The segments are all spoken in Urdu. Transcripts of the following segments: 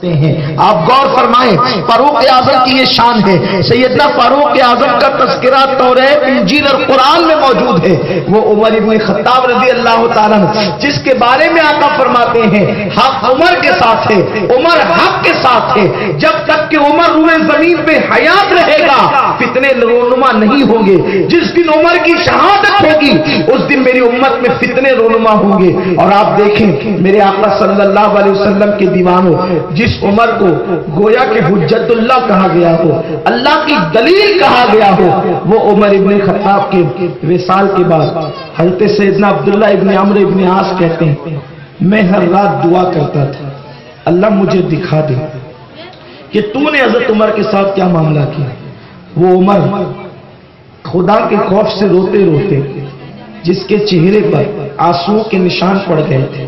ہیں۔ آپ غور فرمائیں، فاروق اعظم کی یہ شان ہے۔ سیدنا فاروق اعظم کا تذکرہ تورات، انجیل اور قرآن میں موجود ہے۔ وہ عمر ابن خطاب رضی اللہ تعالیٰ عنہ جس کے بارے میں آقا فرماتے ہیں حق عمر کے ساتھ ہے، عمر حق کے ساتھ ہے۔ جب تک کہ عمر روئے زمین پہ حیات رہے گا فتنے رونما نہیں ہوں گے۔ جس دن عمر کی شہادت ہوگی اس دن میری امت میں فتنے رونما ہوں گے۔ اور آپ دیکھیں میرے آقا صلی اللہ علیہ وسلم کے دیوانوں، جس عمر کو گویا کہ حجت اللہ کہا گیا ہو، اللہ کی دلیل کہا گیا ہو، وہ عمر ابن خطاب کے وصال کے بعد حضرت سیدنا عبداللہ ابن عمرو ابن عاص کہتے ہیں میں ہر رات دعا کرتا تھا اللہ مجھے دکھا دے کہ تو نے حضرت عمر کے ساتھ کیا معاملہ کیا۔ وہ عمر خدا کے خوف سے روتے روتے جس کے چہرے پر آنسوؤں کے نشان پڑ گئے تھے،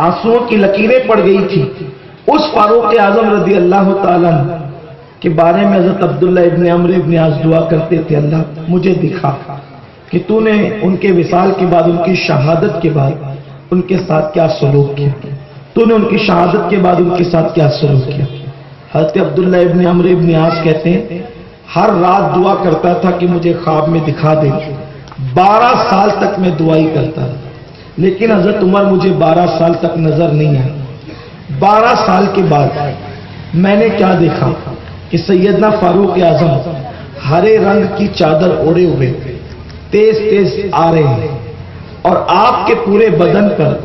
آنسوؤں کی لکیریں پڑ گئی تھی، اس فاروق اعظم رضی اللہ تعالیٰ کے بارے میں حضرت عبداللہ ابن عمرو ابن عاص دعا کرتے تھے اللہ مجھے دکھا کہ تو نے ان کے وصال کے بعد، ان کی شہادت کے بعد ان کے ساتھ کیا سلوک کیا، تو نے ان کی شہادت کے بعد ان کے ساتھ کیا سلوک کیا۔ حضرت عبداللہ ابن عمرو ابن عاص کہتے ہیں ہر رات دعا کرتا تھا کہ مجھے خواب میں دکھا دے۔ 12 سال تک میں دعائی کرتا تھا لیکن حضرت عمر مجھے 12 سال تک نظر نہیں آئے۔ 12 سال کے بعد میں نے کیا دیکھا کہ سیدنا فاروق اعظم ہرے رنگ کی چادر اوڑے ہوئے تیز تیز آ رہے ہیں اور آپ کے پورے بدن پر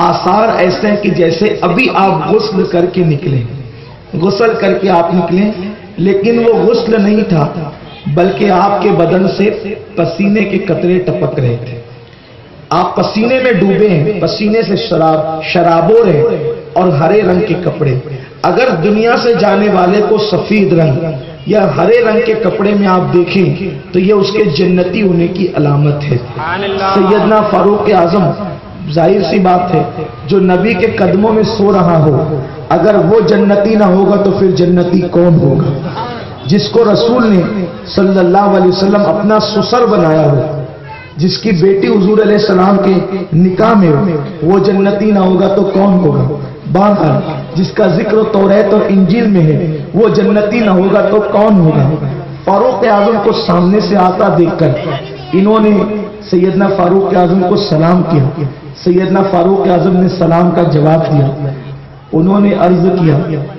آثار ایسے ہیں کہ جیسے ابھی آپ غسل کر کے نکلیں، غسل کر کے آپ نکلیں، لیکن وہ غسل نہیں تھا بلکہ آپ کے بدن سے پسینے کے قطرے ٹپک رہے تھے۔ آپ پسینے میں ڈوبے ہیں، پسینے سے شرابور ہیں اور ہرے رنگ کے کپڑے۔ اگر دنیا سے جانے والے کو سفید رنگ یا ہرے رنگ کے کپڑے میں آپ دیکھیں تو یہ اس کے جنتی ہونے کی علامت ہے۔ سیدنا فاروق اعظم ظاہر سی بات ہے جو نبی کے قدموں میں سو رہا ہو، اگر وہ جنتی نہ ہوگا تو پھر جنتی کون ہوگا؟ جس کو رسول نے صلی اللہ علیہ وسلم اپنا سسر بنایا ہو، جس کی بیٹی حضور علیہ السلام کے نکاح میں ہو، وہ جنتی نہ ہوگا تو کون ہوگا؟ بہرحال جس کا ذکر تورات اور انجیل میں ہے وہ جنتی نہ ہوگا تو کون ہوگا؟ فاروق اعظم کو سامنے سے آتا دیکھ کر انہوں نے سیدنا فاروق اعظم کو سلام کیا۔ سیدنا فاروق اعظم نے سلام کا جواب دیا، انہوں نے عرض کیا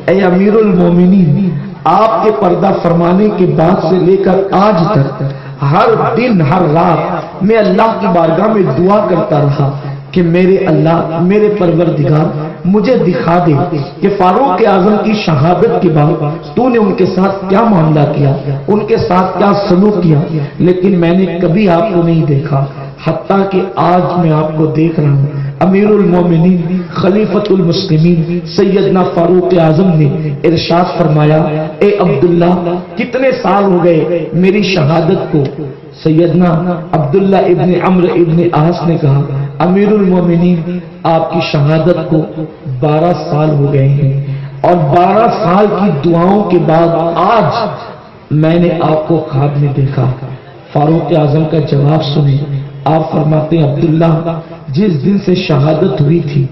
اے امیر المومنین، آپ کے پردہ فرمانے کے بعد سے لے کر آج تک ہر دن ہر رات میں اللہ کی بارگاہ میں دعا کرتا رہا کہ میرے اللہ، میرے پروردگار مجھے دکھا دے کہ فاروق اعظم کی شہادت کے بعد تو نے ان کے ساتھ کیا معاملہ کیا، ان کے ساتھ کیا سلوک کیا، لیکن میں نے کبھی آپ کو نہیں دیکھا، حتیٰ کہ آج میں آپ کو دیکھ رہا ہوں۔ امیر المومنین خلیفۃ المسلمین سیدنا فاروق اعظم نے ارشاد فرمایا اے عبداللہ کتنے سال ہو گئے میری شہادت کو؟ سیدنا عبداللہ ابن عمرو ابن عاص نے کہا امیر المومنین آپ کی شہادت کو 12 سال ہو گئے ہیں اور 12 سال کی دعاؤں کے بعد آج میں نے آپ کو خواب میں دیکھا۔ فاروق اعظم کا جواب سنیں، آپ فرماتے ہیں عبداللہ جس دن سے شہادت ہوئی تھی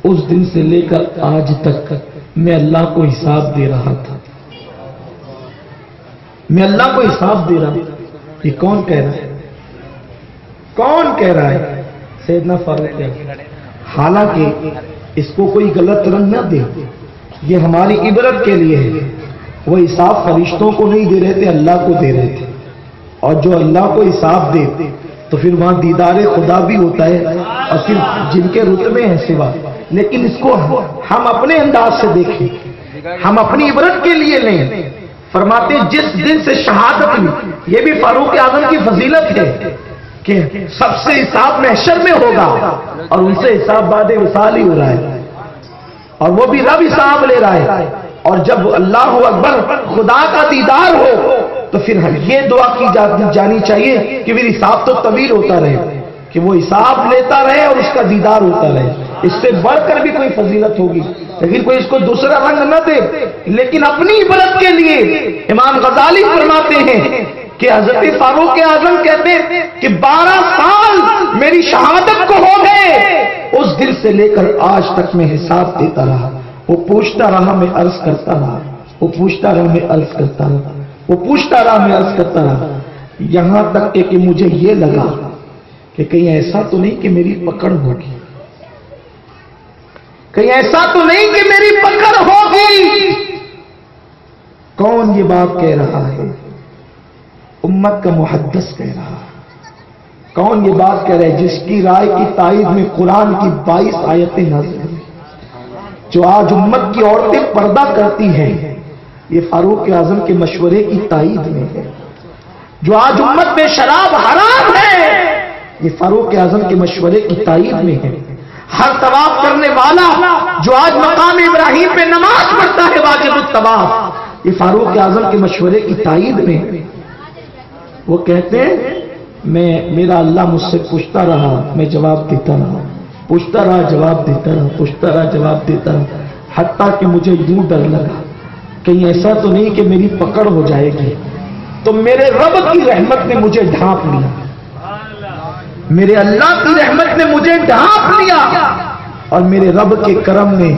اس دن سے لے کر آج تک میں اللہ کو حساب دے رہا تھا، میں اللہ کو حساب دے رہا تھا۔ یہ کون کہہ رہا ہے؟ کون کہہ رہا ہے؟ سیدنا فاروق اعظم۔ حالانکہ اس کو کوئی غلط رنگ نہ دے، یہ ہماری عبرت کے لیے ہے۔ وہ حساب فرشتوں کو نہیں دے رہے تھے، اللہ کو دے رہے تھے، اور جو اللہ کو حساب دے تو پھر وہاں دیدار خدا بھی ہوتا ہے اور پھر جن کے رتبے ہیں سوا۔ لیکن اس کو ہم اپنے انداز سے دیکھیں، ہم اپنی عبرت کے لیے لیں۔ فرماتے جس دن سے شہادت ہوئی، یہ بھی فاروق اعظم کی فضیلت ہے کہ سب سے حساب محشر میں ہوگا اور ان سے حساب بعد وصال ہی ہو رہا ہے اور وہ بھی رب حساب لے رہا ہے۔ اور جب اللہ اکبر خدا کا دیدار ہو تو پھر یہ دعا کی جانی چاہیے کہ پھر حساب تو طویل ہوتا رہے، کہ وہ حساب لیتا رہے اور اس کا دیدار ہوتا رہے۔ اس سے بڑھ کر بھی کوئی فضیلت ہوگی، لیکن کوئی اس کو دوسرا رنگ نہ دے، لیکن اپنی عبرت کے لیے۔ امام غزالی فرماتے ہیں کہ حضرت فاروق اعظم کہتے ہیں کہ 12 سال میری شہادت کو ہو گئے، اس دن سے لے کر آج تک میں حساب دیتا رہا، وہ پوچھتا رہا، میں عرض کرتا رہا، وہ پوچھتا رہا، میں عرض کرتا رہا، وہ پوچھتا رہا، میں عرض کرتا رہا، یہاں تک کہ مجھے یہ لگا کہ کہیں ایسا تو نہیں کہ میری پکڑ ہوگی، کہیں ایسا تو نہیں کہ میری پکڑ ہوگی۔ کون یہ بات کہہ رہا ہے؟ امت کا محدث کہہ رہا ہے۔ کون یہ بات کہہ رہا ہے؟ جس کی رائے کی تائید میں قرآن کی 22 آیتیں نازل ہوئی۔ جو آج امت کی عورتیں پردہ کرتی ہیں، یہ فاروق اعظم کے مشورے کی تائید میں ہے۔ جو آج امت میں شراب حرام ہے، یہ فاروق اعظم کے مشورے کی تائید میں ہے۔ ہر طواف کرنے والا جو آج مقام ابراہیم پہ نماز پڑھتا ہے واجب الطواف، یہ فاروق اعظم کے مشورے کی تائید میں ہے۔ وہ کہتے ہیں میرا اللہ مجھ سے پوچھتا رہا، میں جواب دیتا رہا، پوچھتا رہا، جواب دیتا رہا، پوچھتا رہا، جواب دیتا رہا، حتیٰ کہ مجھے یوں ڈر لگا کہیں ایسا تو نہیں کہ میری پکڑ ہو جائے گی۔ تو میرے رب کی رحمت نے مجھے ڈھانپ لیا، میرے اللہ کی رحمت نے مجھے ڈھانپ لیا، اور میرے رب کے کرم نے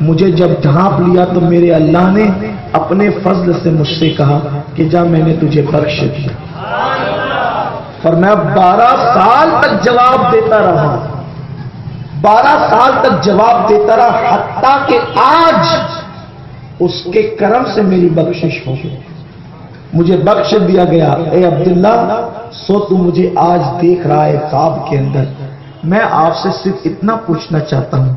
مجھے جب ڈھانپ لیا تو میرے اللہ نے اپنے فضل سے مجھ سے کہا کہ جا، میں نے تجھے بخش دیا۔ فرمایا 12 سال تک جواب دیتا رہا، 12 سال تک جواب دیتا رہا، حتیٰ کہ آج اس کے کرم سے میری بخشش ہو گئی، مجھے بخش دیا گیا۔ اے عبداللہ، سو تو مجھے آج دیکھ رہا ہے خواب کے اندر، میں آپ سے صرف اتنا پوچھنا چاہتا ہوں،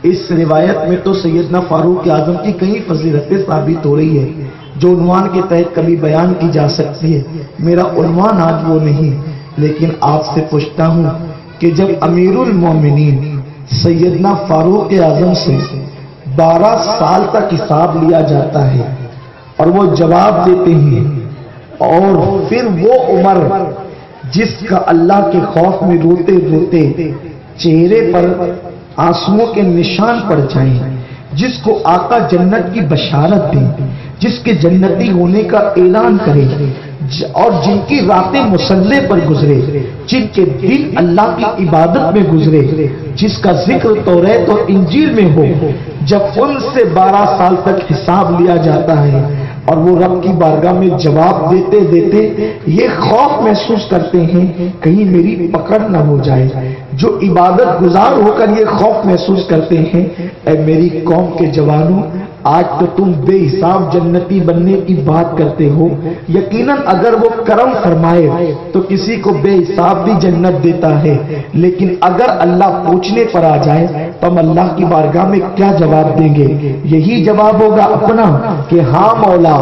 اس روایت میں تو سیدنا فاروق اعظم کی کئی فضیلتیں ثابت ہو رہی ہے جو عنوان کے تحت کبھی بیان کی جا سکتی ہے، میرا عنوان آج وہ نہیں، لیکن آپ سے پوچھتا ہوں کہ جب امیر المومنین سیدنا فاروق اعظم سے 12 سال تک حساب لیا جاتا ہے اور وہ جواب دیتے ہیں، اور پھر وہ عمر جس کا اللہ کے خوف میں روتے روتے چہرے پر آنسوؤں کے نشان پڑ جائیں، جس کو آقا جنت کی بشارت دیں، جس کے جنتی ہونے کا اعلان کرے، اور جن کی راتیں مصلی پر گزرے، جن کے دن اللہ کی عبادت میں گزرے، جس کا ذکر توریت اور انجیل میں ہو، جب ان سے 12 سال تک حساب لیا جاتا ہے اور وہ رب کی بارگاہ میں جواب دیتے دیتے یہ خوف محسوس کرتے ہیں کہیں میری پکڑ نہ ہو جائے، جو عبادت گزار ہو کر یہ خوف محسوس کرتے ہیں، اے میری قوم کے جوانوں، آج تو تم بے حساب جنتی بننے کی بات کرتے ہو، یقیناً اگر وہ کرم فرمائے تو کسی کو بے حساب بھی جنت دیتا ہے، لیکن اگر اللہ پوچھنے پر آ جائے تو ہم اللہ کی بارگاہ میں کیا جواب دیں گے؟ یہی جواب ہوگا اپنا کہ ہاں مولا،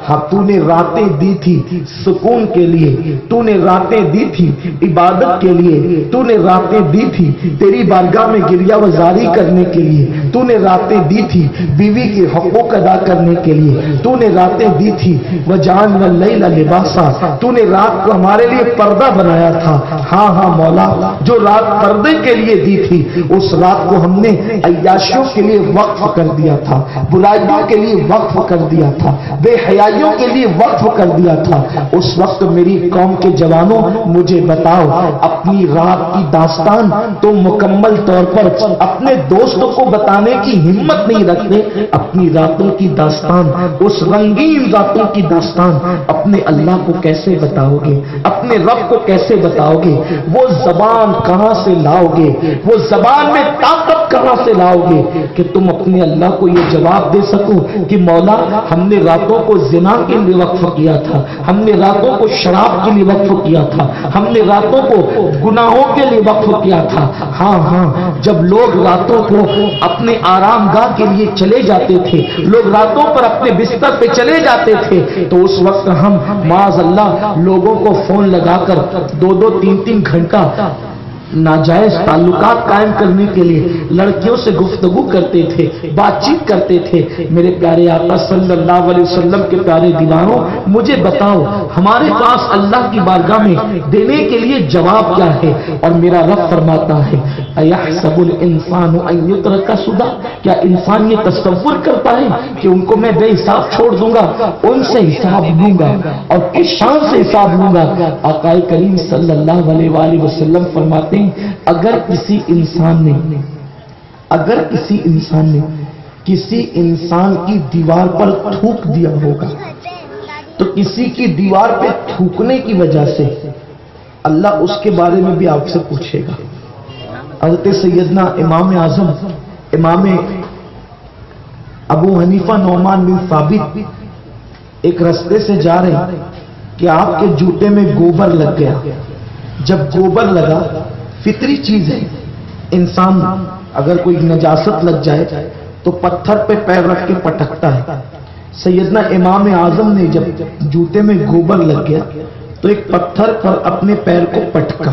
ہاں تو نے راتیں دی تھی سکون کے لیے، تو نے راتیں دی تھی عبادت کے لیے، تو نے راتیں دی تھی تیری بارگاہ میں گریہ وزاری کرنے کے لیے، تو نے راتیں دی تھی بیوی کے حقوق ادا کرنے کے لیے، تو نے راتیں دی تھی وَجَعَلْنَا اللَّيْلَ لِبَاسًا، تو نے رات کو ہمارے لیے پردہ بنایا تھا۔ ہاں ہاں مولا، جو رات پردے کے لیے دی تھی اس رات کو ہم نے عیاشیوں کے لیے وقف کر دیا تھا، برائیوں کے لیے وقف کر دیا تھا، بے حیائیوں کے لیے وقف کر دیا تھا۔ اس وقت میری قوم کے جوانوں مجھے بتاؤ، اپنی رات کی داستان تو مکمل طور پر اپنے دوستوں کو بتانے کی ہمت نہیں رکھتے، اپنی راتوں کی داستان، اس رنگین راتوں کی داستان اپنے اللہ کو کیسے بتاؤ گے؟ اپنے رب کو کیسے بتاؤ گے؟ وہ زبان کہاں سے لاؤ گے؟ وہ زبان میں طاقت کہاں سے لاؤ گے کہ تم اپنے اللہ کو یہ جواب دے سکو کہ مولا ہم نے راتوں کو زنا کے لیے وقف کیا تھا، ہم نے راتوں کو شراب کے لیے وقف کیا تھا، ہم نے راتوں کو گناہوں کے لیے وقف کیا تھا۔ ہاں ہاں، جب لوگ راتوں کو اپنے آرام گاہ کے لیے چلے جاتے تھے، لوگ راتوں پر اپنے بستر پہ چلے جاتے تھے، تو اس وقت ہم معاذ اللہ لوگوں کو فون لگا کر 2-2 3-3 گھنٹہ ناجائز تعلقات قائم کرنے کے لیے لڑکیوں سے گفتگو کرتے تھے، بات چیت کرتے تھے۔ میرے پیارے آقا صلی اللہ علیہ وسلم کے پیارے دیوانوں، مجھے بتاؤ ہمارے پاس اللہ کی بارگاہ میں دینے کے لیے جواب کیا ہے؟ اور میرا رب فرماتا ہے اَيَحْسَبُ الْإِنسَانُ أَن يُتْرَكَ سُدًى، کیا انسان یہ تصور کرتا ہے کہ ان کو میں بے حساب چھوڑ دوں گا؟ ان سے حساب لوں گا، اور کس شان سے حساب لوں گا؟ آقا کریم صلی اللہ علیہ وآلہ وسلم فرماتے ہیں اگر کسی انسان نے کسی انسان کی دیوار پر تھوک دیا ہوگا تو کسی کی دیوار پہ تھوکنے کی وجہ سے اللہ اس کے بارے میں بھی آپ سے پوچھے گا۔ حضرت سیدنا امام اعظم امام ابو حنیفہ نعمان بن ثابت ایک رستے سے جا رہے ہیں کہ آپ کے جوتے میں گوبر لگ گیا۔ جب گوبر لگا، فطری چیز ہے، انسان اگر کوئی نجاست لگ جائے تو پتھر پہ پیر رکھ کے پٹکتا ہے۔ سیدنا امام اعظم نے جب جوتے میں گوبر لگ گیا تو ایک پتھر پر اپنے پیر کو پٹکا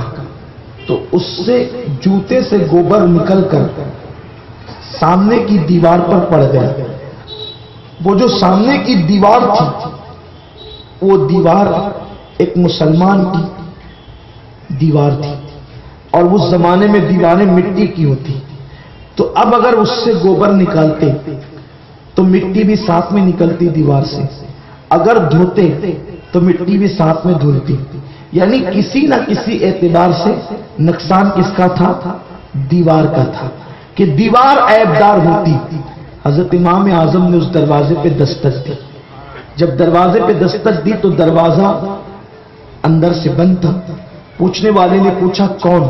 تو اس سے جوتے سے گوبر نکل کر سامنے کی دیوار پر پڑ گیا۔ وہ جو سامنے کی دیوار تھی وہ دیوار ایک مسلمان کی دیوار تھی، اور اس زمانے میں دیواریں مٹی کی ہوتی، تو اب اگر اس سے گوبر نکالتے تو مٹی بھی ساتھ میں نکلتی دیوار سے، اگر دھوتے تو مٹی بھی ساتھ میں دھلتی، یعنی کسی نہ کسی اعتبار سے نقصان کس کا تھا؟ دیوار کا تھا کہ دیوار عیبدار ہوتی۔ حضرت امام اعظم نے اس دروازے پہ دستک دی۔ جب دروازے پہ دستک دی تو دروازہ اندر سے بند تھا۔ پوچھنے والے نے پوچھا کون؟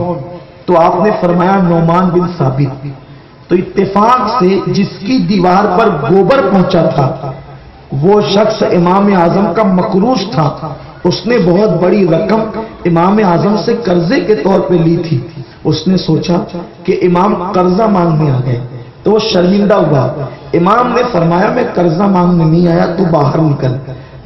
تو آپ نے فرمایا نعمان بن ثابت۔ تو اتفاق سے جس کی دیوار پر گوبر پہنچا تھا وہ شخص امام اعظم کا مقروض تھا، اس نے بہت بڑی رقم امام اعظم سے قرضے کے طور پہ لی تھی۔ اس نے سوچا کہ امام قرضہ مانگنے آ گئے تو وہ شرمندہ ہوا۔ امام نے فرمایا میں قرضہ مانگنے نہیں آیا، تو باہر نکل۔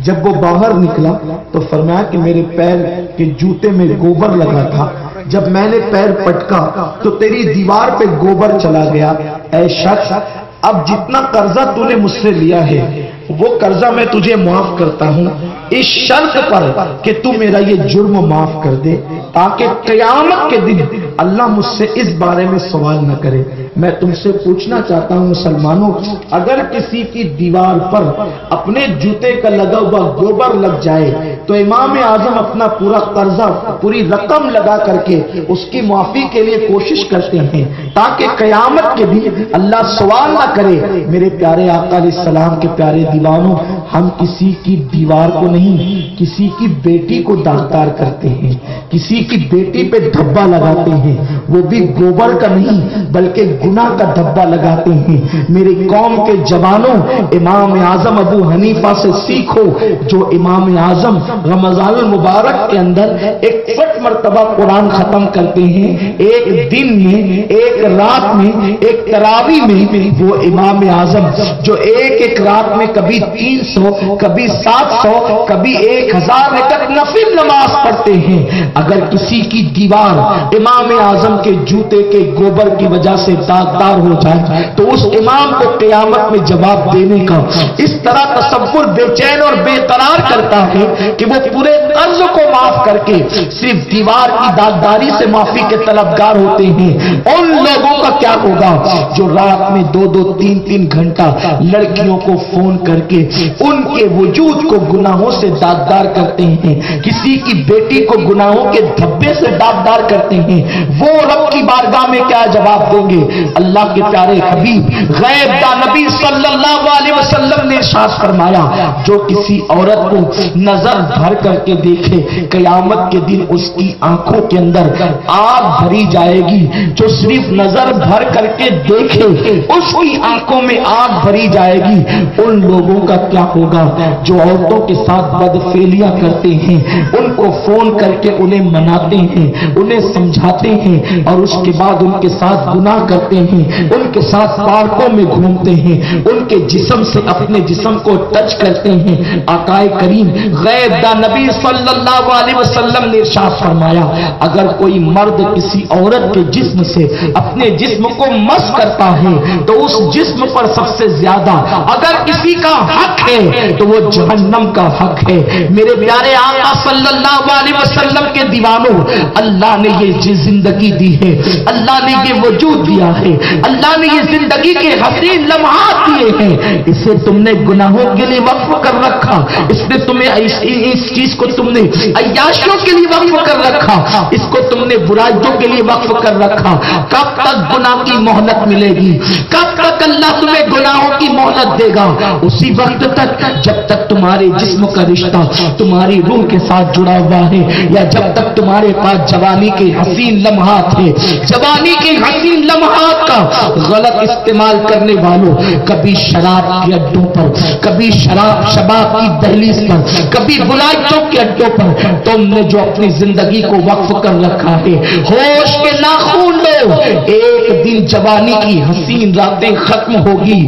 جب وہ باہر نکلا تو فرمایا کہ میرے پیر کے جوتے میں گوبر لگا تھا، جب میں نے پیر پٹکا تو تیری دیوار پہ گوبر چلا گیا۔ اے شخص، اب جتنا قرضہ تو نے مجھ سے لیا ہے وہ قرضہ میں تجھے معاف کرتا ہوں، اس شرط پر کہ تو میرا یہ جرم معاف کر دے تاکہ قیامت کے دن اللہ مجھ سے اس بارے میں سوال نہ کرے۔ میں تم سے پوچھنا چاہتا ہوں مسلمانوں، اگر کسی کی دیوار پر اپنے جوتے کا لگا ہوا گوبر لگ جائے تو امام اعظم اپنا پورا قرضہ پوری رقم لگا کر کے اس کی معافی کے لیے کوشش کرتے ہیں تاکہ قیامت کے دن اللہ سوال نہ کرے۔ میرے پیارے آقا علیہ السلام کے پیارے دیوانوں، ہم کسی کی دیوار کو نہیں، کسی کی بیٹی کو داغدار کرتے ہیں، کسی کی بیٹی پہ دھبا لگاتے ہیں، وہ بھی گوبر کا نہیں بلکہ گناہ کا دھبا لگاتے ہیں۔ میری قوم کے جوانوں، امام اعظم ابو حنیفہ سے سیکھو، جو امام اعظم رمضان المبارک کے اندر 61 مرتبہ قرآن ختم کرتے ہیں، ایک دن میں، ایک رات میں، ایک تراویح میں، وہ امام اعظم جو ایک رات میں کبھی 300، کبھی 700، کبھی 1000 رکعت نفل نماز پڑھتے ہیں۔ اگر کسی کی دیوار امام اعظم کے جوتے کے گوبر کی وجہ سے داغدار ہو جائے تو اس امام کو قیامت میں جواب دینے کا اس طرح تصور بے چین اور بے قرار کرتا ہے کہ وہ پورے قرض کو معاف کر کے صرف دیوار کی داغداری سے معافی کے طلبگار ہوتے ہیں۔ ان لوگوں کا کیا ہوگا جو رات میں 2-2، 3-3 گھنٹہ لڑکیوں کو فون کر کے ان کے وجود کو گناہوں سے داغدار کرتے ہیں، کسی کی بیٹی کو گناہوں کے دھبے سے داغدار کرتے ہیں، وہ رب کی بارگاہ میں کیا جواب دیں گے؟ اللہ کے پیارے حبیب غیب دا نبی صلی اللہ علیہ وسلم نے ارشاد فرمایا، جو کسی عورت کو نظر بھر کر کے دیکھے قیامت کے دن اس کی آنکھوں کے اندر آگ بھری جائے گی۔ جو صرف نظر بھر کر کے دیکھے اس کی آنکھوں میں آگ بھری جائے گی۔ ان لوگوں کا کیا ہوگا جو عورتوں کے ساتھ بدفعلیاں کرتے ہیں، ان کو فون کر کے انہیں مناتے ہیں، انہیں سمجھاتے ہیں اور اس کے بعد ان کے ساتھ گناہ کرتے ہیں، ان کے ساتھ پارکوں میں گھومتے ہیں، ان کے جسم سے اپنے جسم کو ٹچ کرتے ہیں۔ آقا کریم غیب دا نبی صلی اللہ علیہ وسلم نے ارشاد فرمایا، اگر کوئی مرد کسی عورت کے جسم سے اپنے جسم کو مس کرتا ہے تو اس جسم پر سب سے زیادہ اگر کسی کا حق ہے تو وہ جہنم کا حق ہے۔ میرے پیارے آقا صلی اللہ اللہ علیہ وسلم کے دیوانوں، اللہ نے یہ زندگی دی ہے، اللہ نے یہ وجود دیا ہے، اللہ نے یہ زندگی کے حسین لمحات دیے ہیں، اسے تم نے گناہوں کے لیے وقف کر رکھا، اس نے تمہیں اس چیز کو تم نے عیاشیوں کے لیے وقف کر رکھا، اس کو تم نے برائیوں کے لیے وقف کر رکھا۔ کب تک گناہ کی مہلت ملے گی؟ کب تک اللہ تمہیں گناہوں کی مہلت دے گا؟ اسی وقت تک جب تک تمہارے جسم کا رشتہ تمہاری روح کے ساتھ جڑا ہوا ہے، یا جب تک تمہارے پاس جوانی کے حسین لمحات ہیں۔ جوانی کے حسین لمحات کا غلط استعمال کرنے والوں، کبھی شراب کے اڈوں پر، کبھی شباب کی دہلیز پر، کبھی برائیوں کے اڈوں پر تم نے جو اپنی زندگی کو وقف کر رکھا ہے، ہوش کے ناخون لو، ایک دن جوانی کی حسین راتیں ختم ہوگی،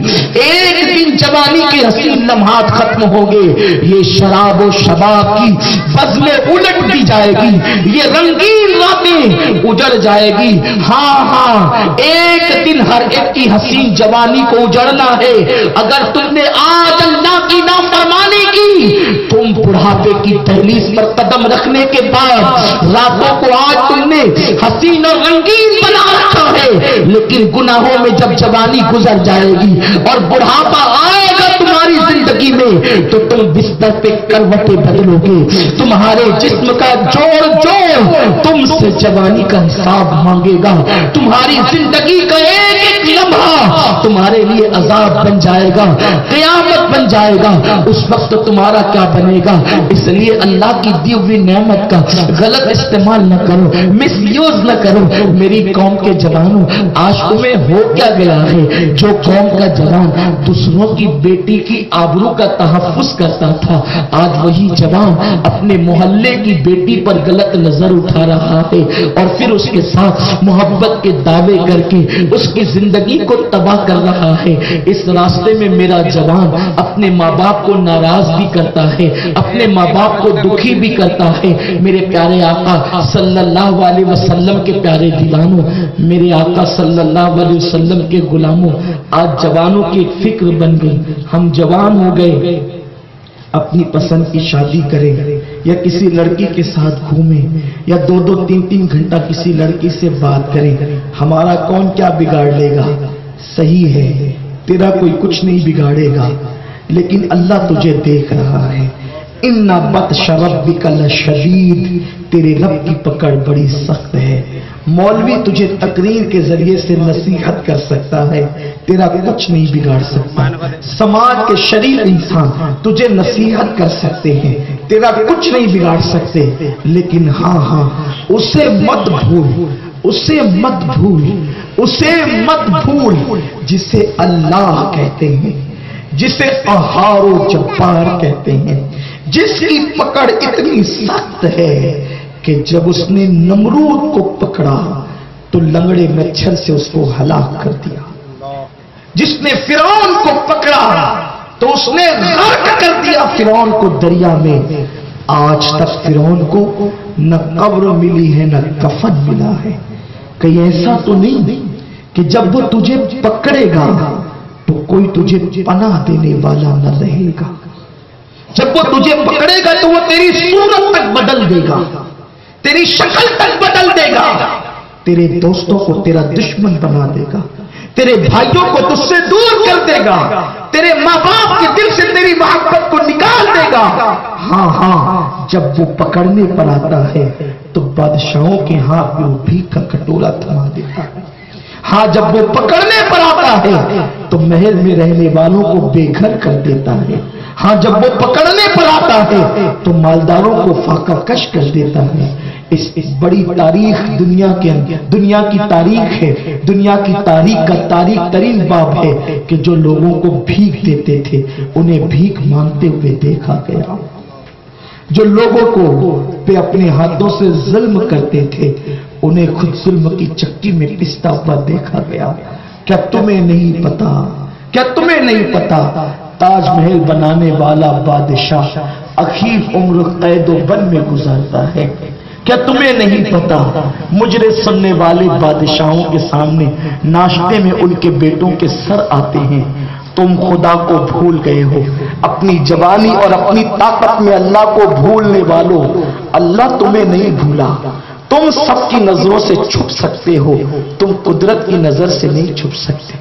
ایک دن جوانی کے حسین لمحات ختم ہوگے، یہ شراب و شباب کی فضلیں الٹ دی جائے گی، یہ رنگین راتیں اجڑ جائے گی۔ ہاں ایک دن ہر ایک کی حسین جوانی کو اجڑنا ہے۔ اگر تم نے آج اللہ کی نافرمانی کی، تم بڑھاپے کی دہلیز پر قدم رکھنے کے بعد راتوں کو آج تم نے حسین اور رنگین بنا رکھا ہے، لیکن گناہوں میں جب جوانی گزر جائے گی اور بڑھاپا آئے گا تمہاری زندگی میں، تو تم بستر پہ کروٹیں بدلو گے، تمہارے جسم کا جوڑ تم سے جوانی کا حساب مانگے گا، تمہاری زندگی کا ایک ایک لمحہ تمہارے لیے عذاب بن جائے گا، قیامت بن جائے گا۔ اس وقت تمہارا کیا بنے گا؟ اس لیے اللہ کی دی ہوئی نعمت کا غلط استعمال نہ کرو، مس یوز نہ کرو۔ میری قوم کے جوانوں، آج تمہیں ہو کیا گیا ہے؟ جو قوم کا جوان دوسروں کی بیٹی کی آبرو کا تحفظ کرتا تھا، آج وہی جوان اپنے محلے کی بیٹی پر غلط نظر اٹھا رہا ہے اور پھر اس کے ساتھ محبت کے دعوے کر کے اس کی زندگی کو تباہ کر رہا ہے۔ اس راستے میں میرا جوان اپنے ماں باپ کو ناراض بھی کرتا ہے، اپنے ماں باپ کو دکھی بھی کرتا ہے۔ میرے پیارے آقا صلی اللہ علیہ وسلم کے پیارے دیوانوں، میرے آقا صلی اللہ علیہ وسلم کے غلاموں، آج جوانوں کی ایک فکر بن گئی، ہم جوان ہو گئے، اپنی پسند کی شادی کریں یا کسی لڑکی کے ساتھ گھومیں یا 2-3 گھنٹہ کسی لڑکی سے بات کریں، ہمارا کون کیا بگاڑ لے گا؟ صحیح ہے، تیرا کوئی کچھ نہیں بگاڑے گا، لیکن اللہ تجھے دیکھ رہا ہے۔ ان بطش ربک لشدید، تیرے رب کی پکڑ بڑی سخت ہے۔ مولوی تجھے تقریر کے ذریعے سے نصیحت کر سکتا ہے، تیرا کچھ نہیں بگاڑ سکتا۔ سماج کے شریف انسان تجھے نصیحت کر سکتے ہیں، تیرا کچھ نہیں بگاڑ سکتے، لیکن ہاں اسے مت بھول، اسے مت بھول، اسے مت بھول جسے اللہ کہتے ہیں، جسے قہار و جبار کہتے ہیں، جس کی پکڑ اتنی سخت ہے کہ جب اس نے نمرود کو پکڑا تو لنگڑے مچھر سے اس کو ہلاک کر دیا، جس نے فرعون کو پکڑا تو اس نے غرق کر دیا فرعون کو دریا میں۔ آج تک فرعون کو نہ قبر ملی ہے نہ کفن ملا ہے۔ کہیں ایسا تو نہیں کہ جب وہ تجھے پکڑے گا تو کوئی تجھے پناہ دینے والا نہ رہے گا؟ جب وہ تجھے پکڑے گا تو وہ تیری صورت تک بدل دے گا، تیری شکل تک بدل دے گا، تیرے دوستوں کو تیرا دشمن بنا دے گا، تیرے بھائیوں کو تجھ سے دور کر دے گا، تیرے ماں باپ کے دل سے تیری محبت کو نکال دے گا۔ ہاں جب وہ پکڑنے پر آتا ہے تو بادشاہوں کے ہاتھ میں وہ بھیک کا کٹورا تھما دیتا ہے۔ ہاں جب وہ پکڑنے پر آتا ہے تو محل میں رہنے والوں کو بے گھر کر دیتا ہے۔ ہاں جب وہ پکڑنے پر آتا ہے تو مالداروں کو فاقہ کش کر دیتا ہے۔ اس بڑی تاریخ دنیا کی تاریخ ہے، دنیا کی تاریخ کا تاریخ ترین باب ہے کہ جو لوگوں کو بھیک دیتے تھے انہیں بھیک مانگتے ہوئے دیکھا گیا، جو لوگوں کو پہ اپنے ہاتھوں سے ظلم کرتے تھے انہیں خود ظلم کی چکی میں پستا ہوا دیکھا گیا۔ کیا تمہیں نہیں پتا، کیا تمہیں نہیں پتا تاج محل بنانے والا بادشاہ اخیر عمر قید و بند میں گزارتا ہے؟ کیا تمہیں نہیں پتا مجرے سننے والے بادشاہوں کے سامنے ناشتے میں ان کے بیٹوں کے سر آتے ہیں، تم خدا کو بھول گئے ہو. اپنی جوانی اور اپنی طاقت میں اللہ کو بھولنے والوں، اللہ تمہیں نہیں بھولا. تم سب کی نظروں سے چھپ سکتے ہو، تم قدرت کی نظر سے نہیں چھپ سکتے،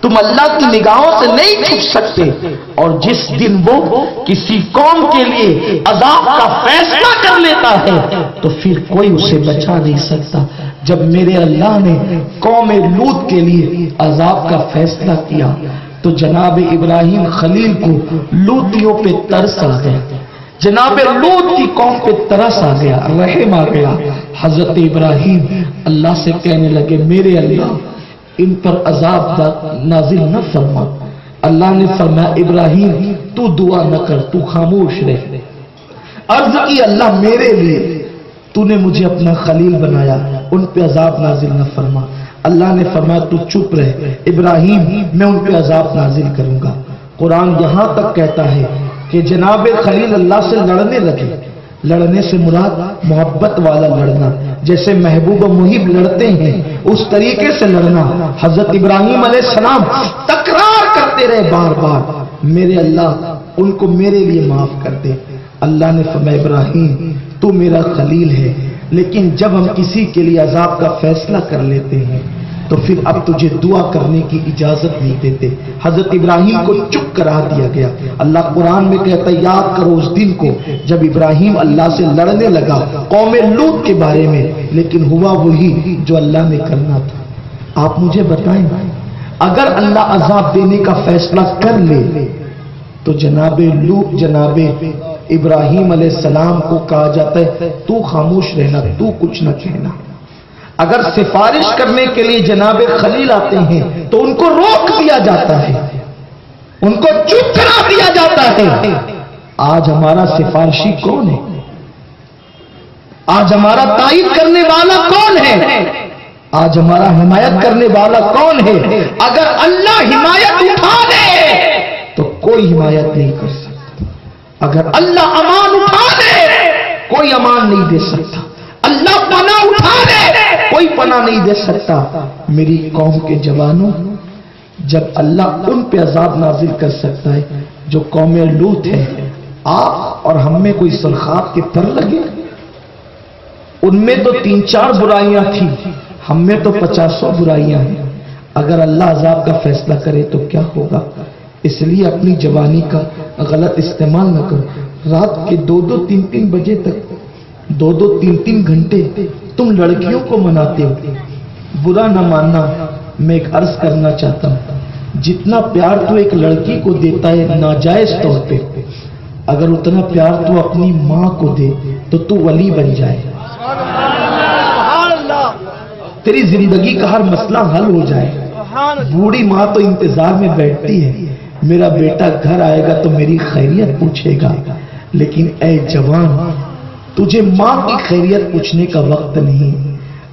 تم اللہ کی نگاہوں سے نہیں چھپ سکتے. اور جس دن وہ کسی قوم کے لیے عذاب کا فیصلہ کر لیتا ہے تو پھر کوئی اسے بچا نہیں سکتا. جب میرے اللہ نے قوم لوط کے لیے عذاب کا فیصلہ کیا تو جناب ابراہیم خلیل کو لوطیوں پہ ترس آ گیا، جناب لوط کی قوم پہ ترس آ گیا، رحم آ گیا. حضرت ابراہیم اللہ سے کہنے لگے میرے اللہ ان پر عذاب نازل نہ فرما. اللہ نے فرمایا ابراہیم تو دعا نہ کر، تو خاموش رہ. عرض کی اللہ میرے لیے تو نے مجھے اپنا خلیل بنایا، ان پہ عذاب نازل نہ فرما. اللہ نے فرمایا تو چپ رہ ابراہیم، میں ان پہ عذاب نازل کروں گا. قرآن یہاں تک کہتا ہے کہ جناب خلیل اللہ سے لڑنے لگے. لڑنے سے مراد محبت والا لڑنا، جیسے محبوب و محب لڑتے ہیں اس طریقے سے لڑنا. حضرت ابراہیم علیہ السلام تکرار کرتے رہے بار بار میرے اللہ ان کو میرے لیے معاف کر دے. اللہ نے فرمایا ابراہیم تو میرا خلیل ہے، لیکن جب ہم کسی کے لیے عذاب کا فیصلہ کر لیتے ہیں تو پھر اب تجھے دعا کرنے کی اجازت نہیں دیتے. حضرت ابراہیم کو چپ کرا دیا گیا. اللہ قرآن میں کہتا ہے یاد کرو اس دن کو جب ابراہیم اللہ سے لڑنے لگا قوم لوط کے بارے میں، لیکن ہوا وہی جو اللہ نے کرنا تھا. آپ مجھے بتائیں اگر اللہ عذاب دینے کا فیصلہ کر لے تو جناب لوط جناب ابراہیم علیہ السلام کو کہا جاتا ہے تو خاموش رہنا، تو کچھ نہ کہنا. اگر سفارش کرنے کے لیے جناب خلیل آتے ہیں تو ان کو روک دیا جاتا ہے، ان کو چپ کرا دیا جاتا ہے. آج ہمارا سفارشی کون ہے؟ آج ہمارا تائید کرنے والا کون ہے؟ آج ہمارا حمایت کرنے والا کون ہے؟ اگر اللہ حمایت اٹھا دے تو کوئی حمایت نہیں کر سکتا. اگر اللہ امان اٹھا دے کوئی امان نہیں دے سکتا. اللہ پناہ اٹھا دے کوئی پناہ نہیں دے سکتا. میری قوم کے جوانوں، جب اللہ ان پہ عذاب نازل کر سکتا ہے جو قوم لوط ہے، آپ اور ہم میں کوئی سرخاب کے پر لگے. ان میں تو 3-4 برائیاں تھیں، ہم میں تو 50 برائیاں ہیں. اگر اللہ عذاب کا فیصلہ کرے تو کیا ہوگا؟ اس لیے اپنی جوانی کا غلط استعمال نہ کرو. رات کے 2-2 3-3 بجے تک 2-2 3-3 گھنٹے تم لڑکیوں کو مناتے ہو. برا نہ ماننا، میں ایک عرض کرنا چاہتا ہوں جتنا پیار تو ایک لڑکی کو دیتا ہے ناجائز طور پہ، اگر اتنا پیار تو اپنی ماں کو دے تو ولی بن جائے، تیری زندگی کا ہر مسئلہ حل ہو جائے. بوڑھی ماں تو انتظار میں بیٹھتی ہے میرا بیٹا گھر آئے گا تو میری خیریت پوچھے گا، لیکن اے جوان تجھے ماں کی خیریت پوچھنے کا وقت نہیں،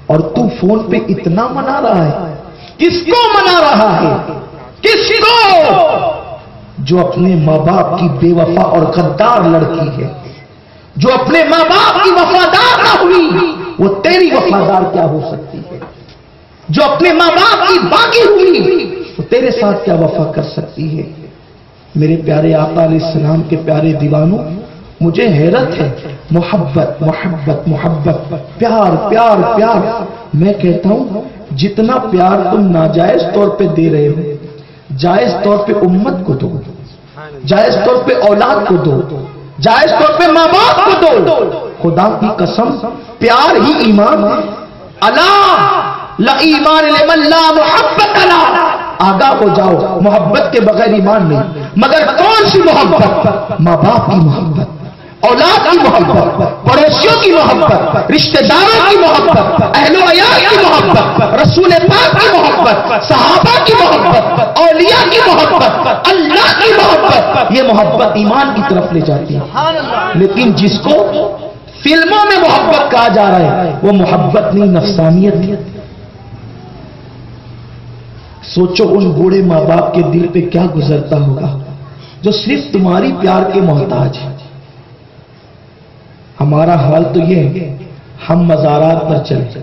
اور تو فون پہ اتنا منا رہا ہے. کس کو منا رہا ہے؟ کس کو؟ جو اپنے ماں باپ کی بے وفا اور غدار لڑکی ہے، جو اپنے ماں باپ کی وفادار نہ ہوئی وہ تیری وفادار کیا ہو سکتی ہے؟ جو اپنے ماں باپ کی باغی ہوئی وہ تیرے ساتھ کیا وفا کر سکتی ہے؟ میرے پیارے آقا علیہ السلام کے پیارے دیوانوں، مجھے حیرت ہے. محبت محبت محبت، پیار پیار پیار. میں کہتا ہوں جتنا پیار تم ناجائز طور پہ دے رہے ہو، جائز طور پہ امت کو دو، جائز طور پہ اولاد کو دو، جائز طور پہ ماں باپ کو دو. خدا کی قسم پیار ہی ایمان ہے. اللہ لا ایمان لمن لا محبت لا. آگاہ ہو جاؤ، محبت کے بغیر ایمان نہیں. مگر کون سی محبت؟ ماں باپ کی محبت، اولاد کی محبت، پڑوسیوں کی محبت، رشتہ داروں کی محبت، اہل و عیال کی محبت، رسول پاک کی محبت، صحابہ کی محبت، اولیاء کی محبت، اللہ کی محبت. یہ محبت ایمان کی طرف لے جاتی ہے. لیکن جس کو فلموں میں محبت کہا جا رہا ہے وہ محبت نہیں، نفسانیت ہے. سوچو ان بوڑھے ماں باپ کے دل پہ کیا گزرتا ہوگا جو صرف تمہاری پیار کے محتاج ہیں. ہمارا حال تو یہ ہے، ہم مزارات پر چلے،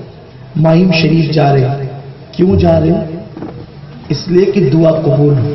مہم شریف جا رہے. کیوں جا رہے؟ اس لیے کہ دعا قبول ہو.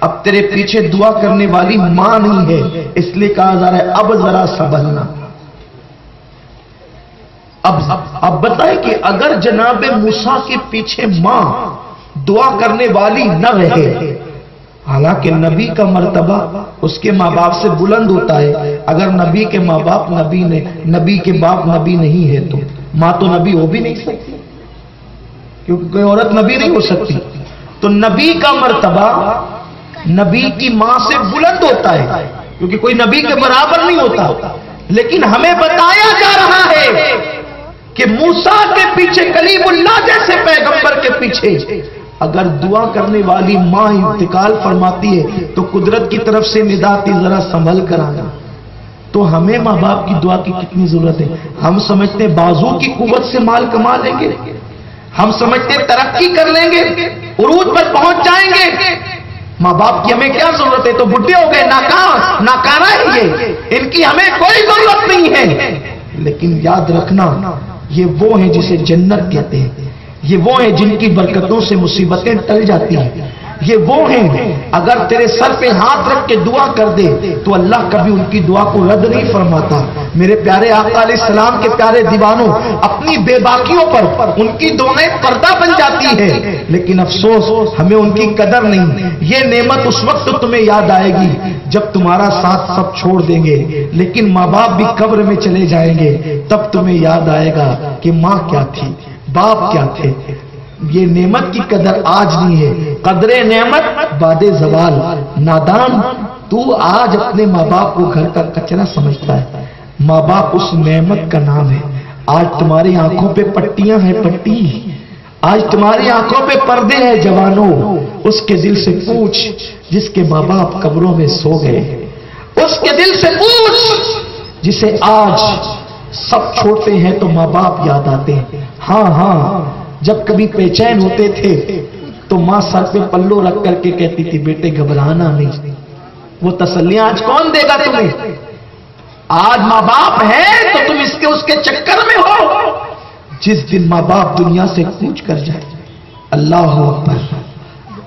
اب تیرے پیچھے دعا کرنے والی ماں نہیں ہے، اس لیے کہا جا رہا ہے اب ذرا سنبھلنا۔ اب بتائیں کہ اگر جناب موسیٰ کے پیچھے ماں دعا کرنے والی نہ رہے، حالانکہ نبی کا مرتبہ اس کے ماں باپ سے بلند ہوتا ہے، اگر نبی کے ماں باپ نبی کے باپ نبی نہیں ہے تو ماں تو نبی ہو بھی نہیں سکتی، کیونکہ کوئی عورت نبی نہیں ہو سکتی، تو نبی کا مرتبہ نبی کی ماں سے بلند ہوتا ہے، کیونکہ کوئی نبی کے برابر نہیں ہوتا۔ لیکن ہمیں بتایا جا رہا ہے کہ موسیٰ کے پیچھے کلیم اللہ جیسے پیغمبر کے پیچھے اگر دعا کرنے والی ماں انتقال فرماتی ہے تو قدرت کی طرف سے ندا آتی ذرا سنبھل کر آنا۔ تو ہمیں ماں باپ کی دعا کی کتنی ضرورت ہے؟ ہم سمجھتے بازو کی قوت سے مال کما لیں گے، ہم سمجھتے ترقی کر لیں گے، عروج پر پہنچ جائیں گے، ماں باپ کی ہمیں کیا ضرورت ہے؟ تو بڈھے ہو گئے، ناکارہ ہے ان کی ہمیں کوئی ضرورت نہیں ہے۔ لیکن یاد رکھنا یہ وہ ہیں جسے جنت کہتے ہیں، یہ وہ ہیں جن کی برکتوں سے مصیبتیں ٹل جاتی ہیں، یہ وہ ہیں اگر تیرے سر پہ ہاتھ رکھ کے دعا کر دے تو اللہ کبھی ان کی دعا کو رد نہیں فرماتا۔ میرے پیارے آقا علیہ السلام کے پیارے دیوانوں، اپنی بے باکیوں پر ان کی دعائیں پردہ بن جاتی ہے، لیکن افسوس ہمیں ان کی قدر نہیں۔ یہ نعمت اس وقت تمہیں یاد آئے گی جب تمہارا ساتھ سب چھوڑ دیں گے، لیکن ماں باپ بھی قبر میں چلے جائیں گے، تب تمہیں یاد آئے گا کہ ماں کیا تھی، باپ کیا تھے۔ یہ نعمت کی قدر آج نہیں ہے، قدر نعمت بعد زوال۔ نادان تو آج اپنے ماں باپ کو گھر کا کچرا سمجھتا ہے، ماں باپ اس نعمت کا نام ہے۔ آج تمہاری آنکھوں پہ پٹیاں ہیں، پٹی، آج تمہاری آنکھوں پہ پردے ہیں جوانوں، اس کے دل سے پوچھ جس کے ماں باپ قبروں میں سو گئے، اس کے دل سے پوچھ جسے آج سب چھوڑتے ہیں تو ماں باپ یاد آتے ہیں۔ ہاں جب کبھی بے چین ہوتے تھے تو ماں سر پہ پلو رکھ کر کے کہتی تھی بیٹے گھبرانا نہیں۔ وہ تسلیاں آج کون دے گا تمہیں؟ آج ماں باپ ہے تو تم اس کے چکر میں ہو۔ جس دن ماں باپ دنیا سے کوچ کر جائے، اللہ اکبر،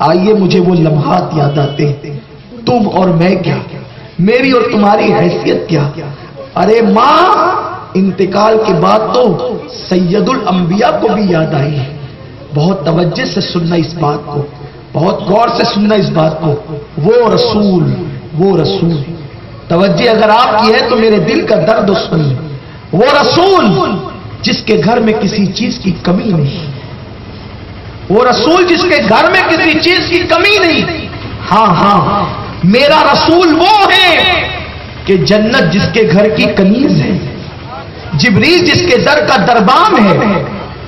آئیے مجھے وہ لمحات یاد آتے، تم اور میں کیا، میری اور تمہاری حیثیت کیا۔ ارے ماں انتقال کے بعد تو سید الانبیاء کو بھی یاد آئی ہے۔ بہت توجہ سے سننا اس بات کو، بہت غور سے سننا اس بات کو۔ وہ رسول توجہ اگر آپ کی ہے تو میرے دل کا درد سن۔ وہ رسول جس کے گھر میں کسی چیز کی کمی نہیں، وہ رسول جس کے گھر میں کسی چیز کی کمی نہیں۔ ہاں میرا رسول وہ ہے کہ جنت جس کے گھر کی کنیز ہے، جبریل جس کے در کا دربان ہے،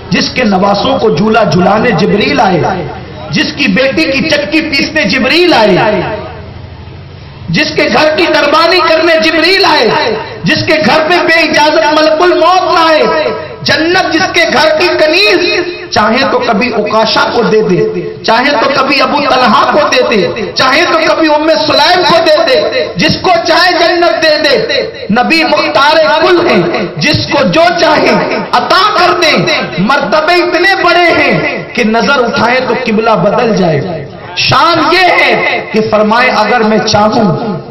جس کے نواسوں کو جھولا جھلانے جبریل آئے، جس کی بیٹی کی چکی پیسنے جبریل آئے، جس کے گھر کی دربانی کرنے جبریل آئے، جس کے گھر پہ بے اجازت ملک الموت آئے۔ جنت جس کے گھر کی کنیز، چاہے تو کبھی عکاشہ کو دے دے، چاہے تو کبھی ابو طلحہ کو دے دے، چاہے تو کبھی ام سلیم کو دے دے، جس کو چاہے جنت دے دے۔ نبی مختار کل ہیں، جس کو جو چاہے عطا کر دیں۔ مرتبے اتنے بڑے ہیں کہ نظر اٹھائے تو قبلہ بدل جائے۔ شان یہ ہے کہ فرمائے اگر میں چاہوں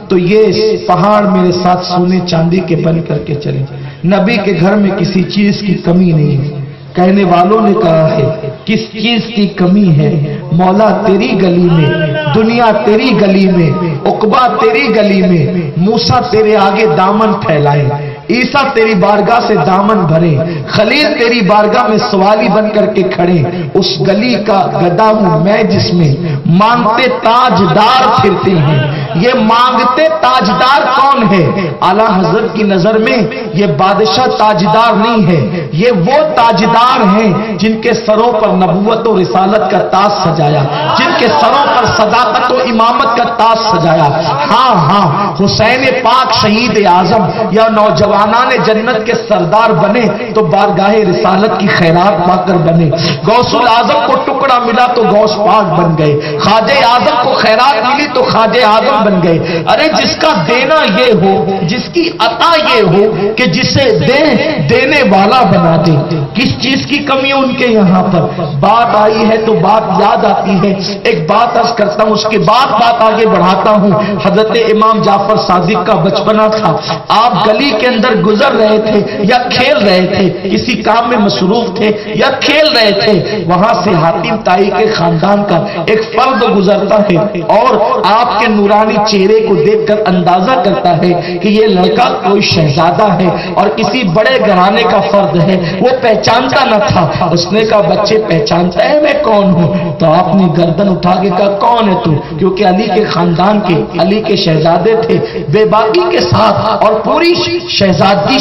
تو یہ پہاڑ میرے ساتھ سونے چاندی کے بن کر کے چلے۔ نبی کے گھر میں کسی چیز کی کمی نہیں ہے۔ کہنے والوں نے کہا ہے کس چیز کی کمی ہے؟ مولا تیری گلی میں، دنیا تیری گلی میں، عقبہ تیری گلی میں، موسیٰ تیرے آگے دامن پھیلائے، عیسیٰ تیری بارگاہ سے دامن بھرے، خلیل تیری بارگاہ میں سوالی بن کر کے کھڑے۔ اس گلی کا گدا ہوں میں جس میں مانگتے تاجدار پھرتے ہیں۔ یہ مانگتے تاجدار کون ہے؟ اعلیٰ حضرت کی نظر میں یہ بادشاہ تاجدار نہیں ہے، یہ وہ تاجدار ہیں جن کے سروں پر نبوت و رسالت کا تاج سجایا، جن کے سروں پر صداقت و امامت کا تاج سجایا۔ ہاں حسین پاک شہید اعظم یا نوجوانان جنت کے سردار بنے تو بارگاہ رسالت کی خیرات پا کر بنے، غوث الاعظم کو ٹکڑا ملا تو غوث پاک بن گئے، خواجہ اعظم کو خیرات ملی تو خواجہ اعظم بن گئے۔ ارے جس کا دینا یہ ہو، جس کی عطا یہ ہو کہ جسے دیں دینے والا بنا دے، کس چیز کی کمی ہے ان کے یہاں پر؟ بات آئی ہے تو بات یاد آتی ہے، ایک بات عرض کرتا ہوں، اس کے بعد بات آگے بڑھاتا ہوں۔ حضرت امام جعفر صادق کا بچپنا تھا، آپ گلی کے اندر گزر رہے تھے یا کھیل رہے تھے، کسی کام میں مصروف تھے یا کھیل رہے تھے، وہاں سے حاتم طائی کے خاندان کا ایک فرد گزرتا ہے اور آپ کے نورانی چہرے کو دیکھ کر اندازہ کرتا ہے کہ یہ لڑکا کوئی شہزادہ ہے اور کسی بڑے گھرانے کا فرد ہے، وہ پہچانتا نہ تھا۔ اس نے کہا بچے پہچانتا ہے میں کون ہوں؟ تو آپ نے گردن اٹھا کے کہا کون ہے تو؟ کیونکہ علی کے خاندان کے، علی کے شہزادے تھے، بے باکی کے ساتھ اور پوری شہزادی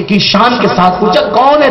کی شان کے ساتھ پوچھا کون ہے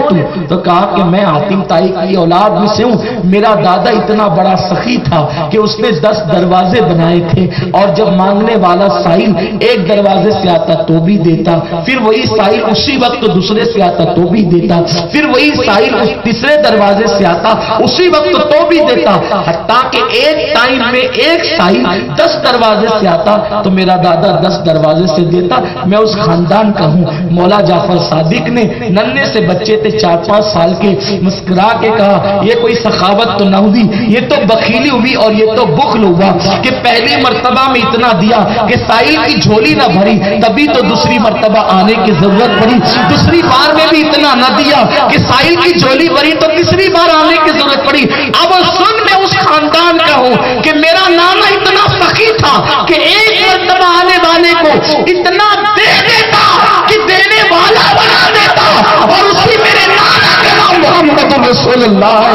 تو کہا کہ میں حاتم طائی کی اولاد میں سے ہوں، میرا دادا اتنا بڑا سخی تھا کہ اس نے 10 دروازے بنائے تھے اور جب مانگنے والا سائل ایک دروازے سے آتا تو بھی دیتا، پھر وہی سائل اسی وقت دوسرے سے آتا تو بھی دیتا، پھر وہی سائل اس تیسرے دروازے سے آتا اسی وقت تو بھی دیتا، حتیٰ کہ ایک ٹائم میں ایک سائل 10 دروازے سے آتا تو میرا دادا 10 دروازے سے دیتا، میں اس خاندان کا ہوں۔ مولا جعفر صادق نے ننھے سے بچے تھے 4-5 سال کے، مسکرا کے کہا یہ کوئی سخاوت تو نہ ہوئی، یہ تو بخیلی ہوئی اور یہ تو بخل ہوا کہ پہلی مرتبہ میں اتنا دیا کہ سائل کی جھولی نہ بھری، تبھی تو دوسری مرتبہ آنے کی ضرورت پڑی، دوسری بار میں بھی اتنا نہ دیا کہ سائل کی جھولی بھری تو تیسری بار آنے کی ضرورت پڑی۔ اب سن میں اس خاندان کا ہوں کہ میرا نانا اتنا سخی تھا کہ ایک مرتبہ آنے والے کو اتنا دے دیتا کہ دینے والا بنا دیتا، اور اسی میرے نانا کا نام محمد رسول اللہ ہے۔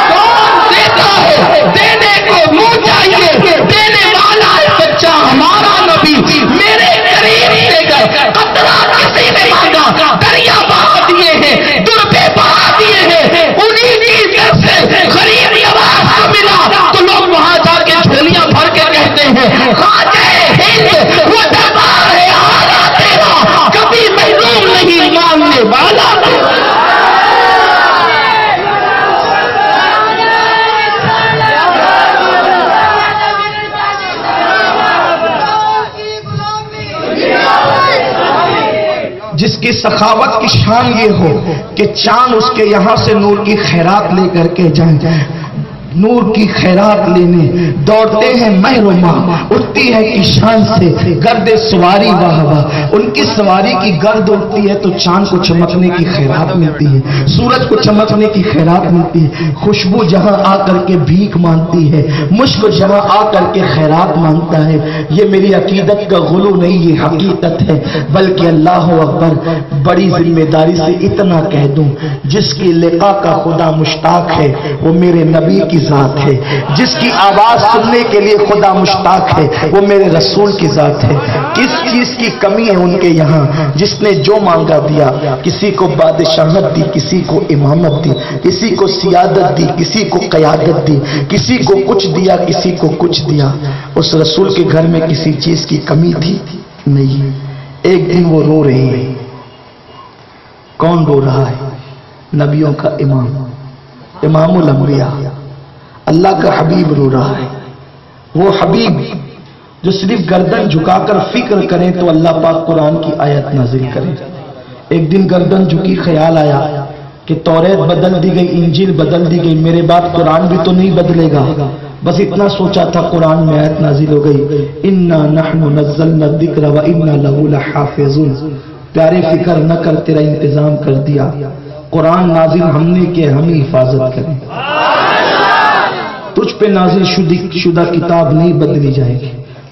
کون دیتا ہے؟ دینے کو منہ چاہیے، دینے والا ہے بچہ ہمارا نبی، میرے قریب سے گئے، قطرہ کسی نے مانگا، دریا بہا دیے ہیں، دربے بہا دیے ہیں، انہیں کی طرف سے غریب نواز کو ملا تو لوگ وہاں جا کے جھولیاں بھر کے کہتے ہیں خواجہ ہند وہ دربار ہے آلہ تیرا، کبھی محروم نہیں ماننے والا۔ جس کی سخاوت کی شان یہ ہو کہ چاند اس کے یہاں سے نور کی خیرات لے کر کے جائیں، نور کی خیرات لینے دوڑتے ہیں مہر و ماہ، اٹھتی ہے کی شان سے گرد سواری واہ واہ، ان کی سواری کی گرد اٹھتی ہے تو چاند کو چمکنے کی خیرات ملتی ہے، سورج کو چمکنے کی خیرات ملتی ہے، خوشبو جہاں آ کر کے بھیک مانگتی ہے، مشک جہاں آ کر کے خیرات مانگتا ہے۔ یہ میری عقیدت کا غلو نہیں، یہ حقیقت ہے، بلکہ اللہ اکبر بڑی ذمہ داری سے اتنا کہہ دوں جس کی لقا کا خدا مشتاق ہے وہ میرے نبی کی ذات ہے، جس کی آواز سننے کے لیے خدا مشتاق ہے وہ میرے رسول کی ذات ہے۔ کس چیز کی کمی ہے ان کے یہاں؟ جس نے جو مانگا دیا، کسی کو بادشاہت دی، کسی کو امامت دی، کسی کو سیادت دی، کسی کو قیادت دی، کسی کو کچھ دیا، کسی کو کچھ دیا۔ اس رسول کے گھر میں کسی چیز کی کمی تھی نہیں۔ ایک دن وہ رو رہے ہیں، کون رو رہا ہے؟ نبیوں کا امام، امام الانبیاء، اللہ کا حبیب رو رہا ہے۔ وہ حبیب جو صرف گردن جھکا کر فکر کریں تو اللہ پاک قرآن کی آیت نازل کرے۔ ایک دن گردن جھکی، خیال آیا کہ توریت بدل دی گئی، انجیل بدل دی گئی، میرے بعد قرآن بھی تو نہیں بدلے گا، بس اتنا سوچا تھا، قرآن میں آیت نازل ہو گئی، اِنَّا نَحْنُ نَزَّلْنَا الذِّكْرَ وَإِنَّا لَهُ لَحَافِظُونَ۔ پیارے فکر نہ کر، تیرا انتظام کر دیا، قرآن نازل ہم نے کہ ہم ہی حفاظت کریں۔ تجھ پہ نازل شدہ کتاب نہیں بدلی جائے گی،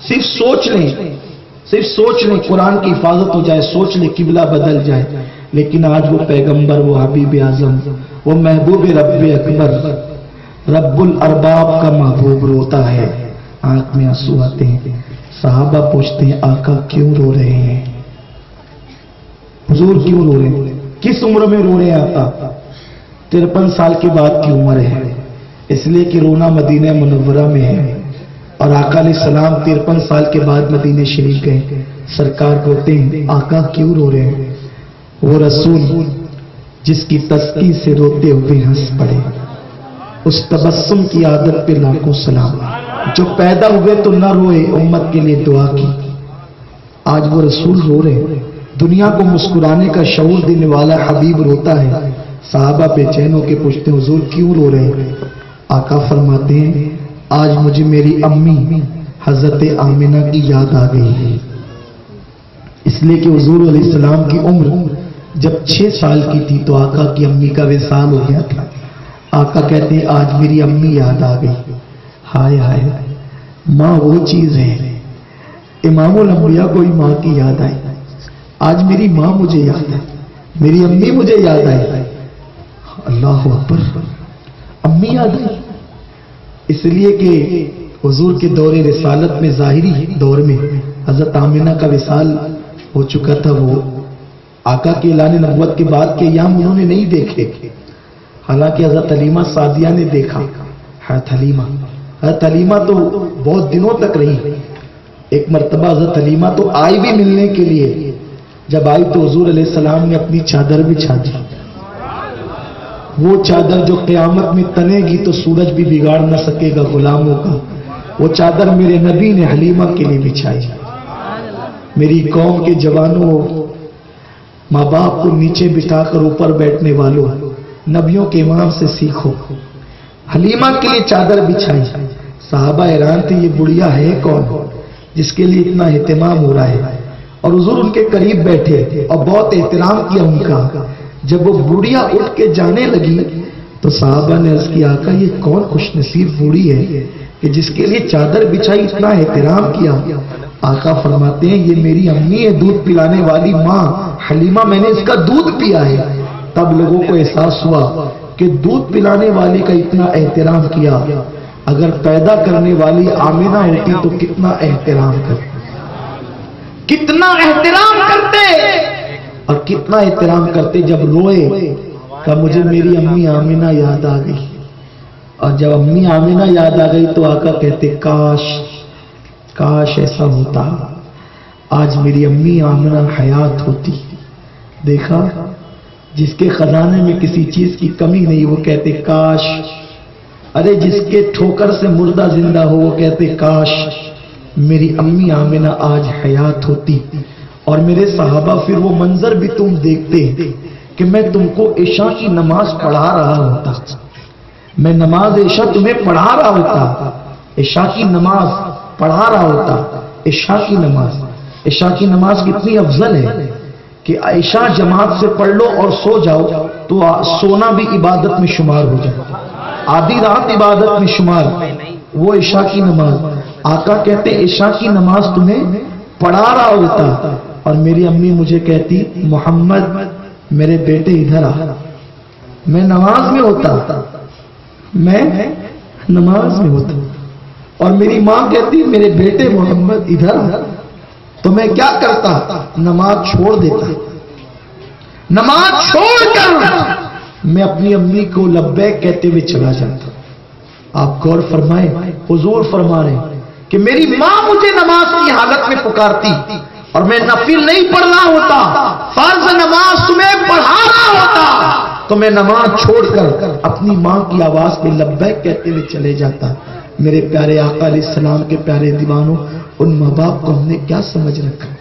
صرف سوچ لیں، صرف سوچ لیں قرآن کی حفاظت ہو جائے، سوچ لیں قبلہ بدل جائے۔ لیکن آج وہ پیغمبر، وہ حبیب اعظم، وہ محبوب رب اکبر، رب الارباب کا محبوب روتا ہے، آنکھ میں آنسو آتے ہیں۔ صحابہ پوچھتے ہیں آقا کیوں رو رہے ہیں؟ حضور کیوں رو رہے ہیں؟ کس عمر میں رو رہے ہیں آقا؟ 53 سال کے بعد کی عمر ہے، اس لیے کہ رونا مدینہ منورہ میں ہے اور آقا علیہ السلام 53 سال کے بعد مدینہ شریف گئے. سرکار بولتے ہیں آقا کیوں رو رہے ہیں؟ وہ رسول جس کی تسکی سے روتے ہوئے ہنس پڑے، اس تبسم کی عادت پہ لاکھوں سلام. جو پیدا ہوئے تو نہ روئے، امت کے لیے دعا کی. آج وہ رسول رو رہے ہیں. دنیا کو مسکرانے کا شعور دینے والا حبیب روتا ہے. صحابہ بے چین ہو کے پوچھتے ہیں حضور کیوں رو رہے ہیں؟ آقا فرماتے ہیں آج مجھے میری امی حضرت آمنہ کی یاد آ گئی ہے، اس لیے کہ حضور علیہ السلام کی عمر جب 6 سال کی تھی تو آقا کی امی کا وصال ہو گیا تھا. آقا کہتے ہیں آج میری امی یاد آ گئی. ہائے ہائے، ماں وہ چیز ہے، امام الانبیاء کو ہی ماں کی یاد آئی. آج میری ماں مجھے یاد ہے، میری امی مجھے یاد آئی. اللہ اکبر، امی یاد آئی. اس لیے کہ حضور کے دور رسالت میں ظاہری دور میں حضرت آمنہ کا وصال ہو چکا تھا. وہ آقا کے اعلان نبوت کے بعد کے ایام انہوں نے نہیں دیکھے، حالانکہ حضرت حلیمہ سعدیہ نے دیکھا. حضرت حلیمہ تو بہت دنوں تک رہی. ایک مرتبہ حضرت حلیمہ تو آئی بھی ملنے کے لیے، جب آئی تو حضور علیہ السلام نے اپنی چادر بچھا دی. وہ چادر جو قیامت میں تنے گی تو سورج بھی بگاڑ نہ سکے گا غلاموں کا، وہ چادر میرے نبی نے حلیمہ کے لیے بچھائی. میری قوم کے جوانوں، ماں باپ کو نیچے بٹھا کر اوپر بیٹھنے والوں، نبیوں کے امام سے سیکھو. حلیمہ کے لیے چادر بچھائی. صحابہ حیران تھے یہ بڑھیا ہے کون جس کے لیے اتنا اہتمام ہو رہا ہے. اور حضور ان کے قریب بیٹھے اور بہت احترام کیا ان کا. جب وہ بوڑھیا اٹھ کے جانے لگی تو صحابہ نے عرض کیا آقا یہ کون خوش نصیب بوڑھی ہے کہ جس کے لیے چادر بچھائی، اتنا احترام کیا. آقا فرماتے ہیں یہ میری امی ہے، دودھ پلانے والی ماں حلیمہ، میں نے اس کا دودھ پیا ہے. تب لوگوں کو احساس ہوا کہ دودھ پلانے والے کا اتنا احترام کیا، اگر پیدا کرنے والی آمنہ ہوتی تو کتنا احترام کرتے، کتنا احترام کرتے اور کتنا احترام کرتے. جب روئے کہ مجھے میری امی آمنہ یاد آ گئی. اور جب امی آمنہ یاد آ گئی تو آقا کہتے کاش ایسا ہوتا، آج میری امی آمنہ حیات ہوتی. دیکھا جس کے خزانے میں کسی چیز کی کمی نہیں وہ کہتے کاش. ارے جس کے ٹھوکر سے مردہ زندہ ہو وہ کہتے کاش میری امی آمنہ آج حیات ہوتی. اور میرے صحابہ پھر وہ منظر بھی تم دیکھتے کہ میں تم کو عشاء کی نماز پڑھا رہا ہوتا، میں نماز عشاء تمہیں پڑھا رہا ہوتا، عشاء کی نماز پڑھا رہا ہوتا. عشاء کی نماز کتنی افضل ہے کہ عشاء جماعت سے پڑھ لو اور سو جاؤ تو سونا بھی عبادت میں شمار ہو جائے، آدھی رات عبادت میں شمار. وہ عشاء کی نماز، آقا کہتے عشاء کی نماز تمہیں پڑھا رہا ہوتا اور میری امی مجھے کہتی محمد میرے بیٹے ادھر آ. میں نماز میں ہوتا، میں نماز میں ہوتا اور میری ماں کہتی میرے بیٹے محمد ادھر آ. تو میں کیا کرتا؟ نماز چھوڑ دیتا. نماز چھوڑ کر میں اپنی امی کو لبیک کہتے ہوئے چلا جاتا. آپ غور فرمائیں، حضور فرما رہے ہیں کہ میری ماں مجھے نماز کی حالت میں پکارتی اور میں نفل نہیں پڑھنا ہوتا، فرض نماز تمہیں پڑھا رہا ہوتا تو میں نماز چھوڑ کر اپنی ماں کی آواز پہ لبیک کہتے ہوئے چلے جاتا. میرے پیارے آقا علیہ السلام کے پیارے دیوانوں، ان ماں باپ کو ہم نے کیا سمجھ رکھا ہے،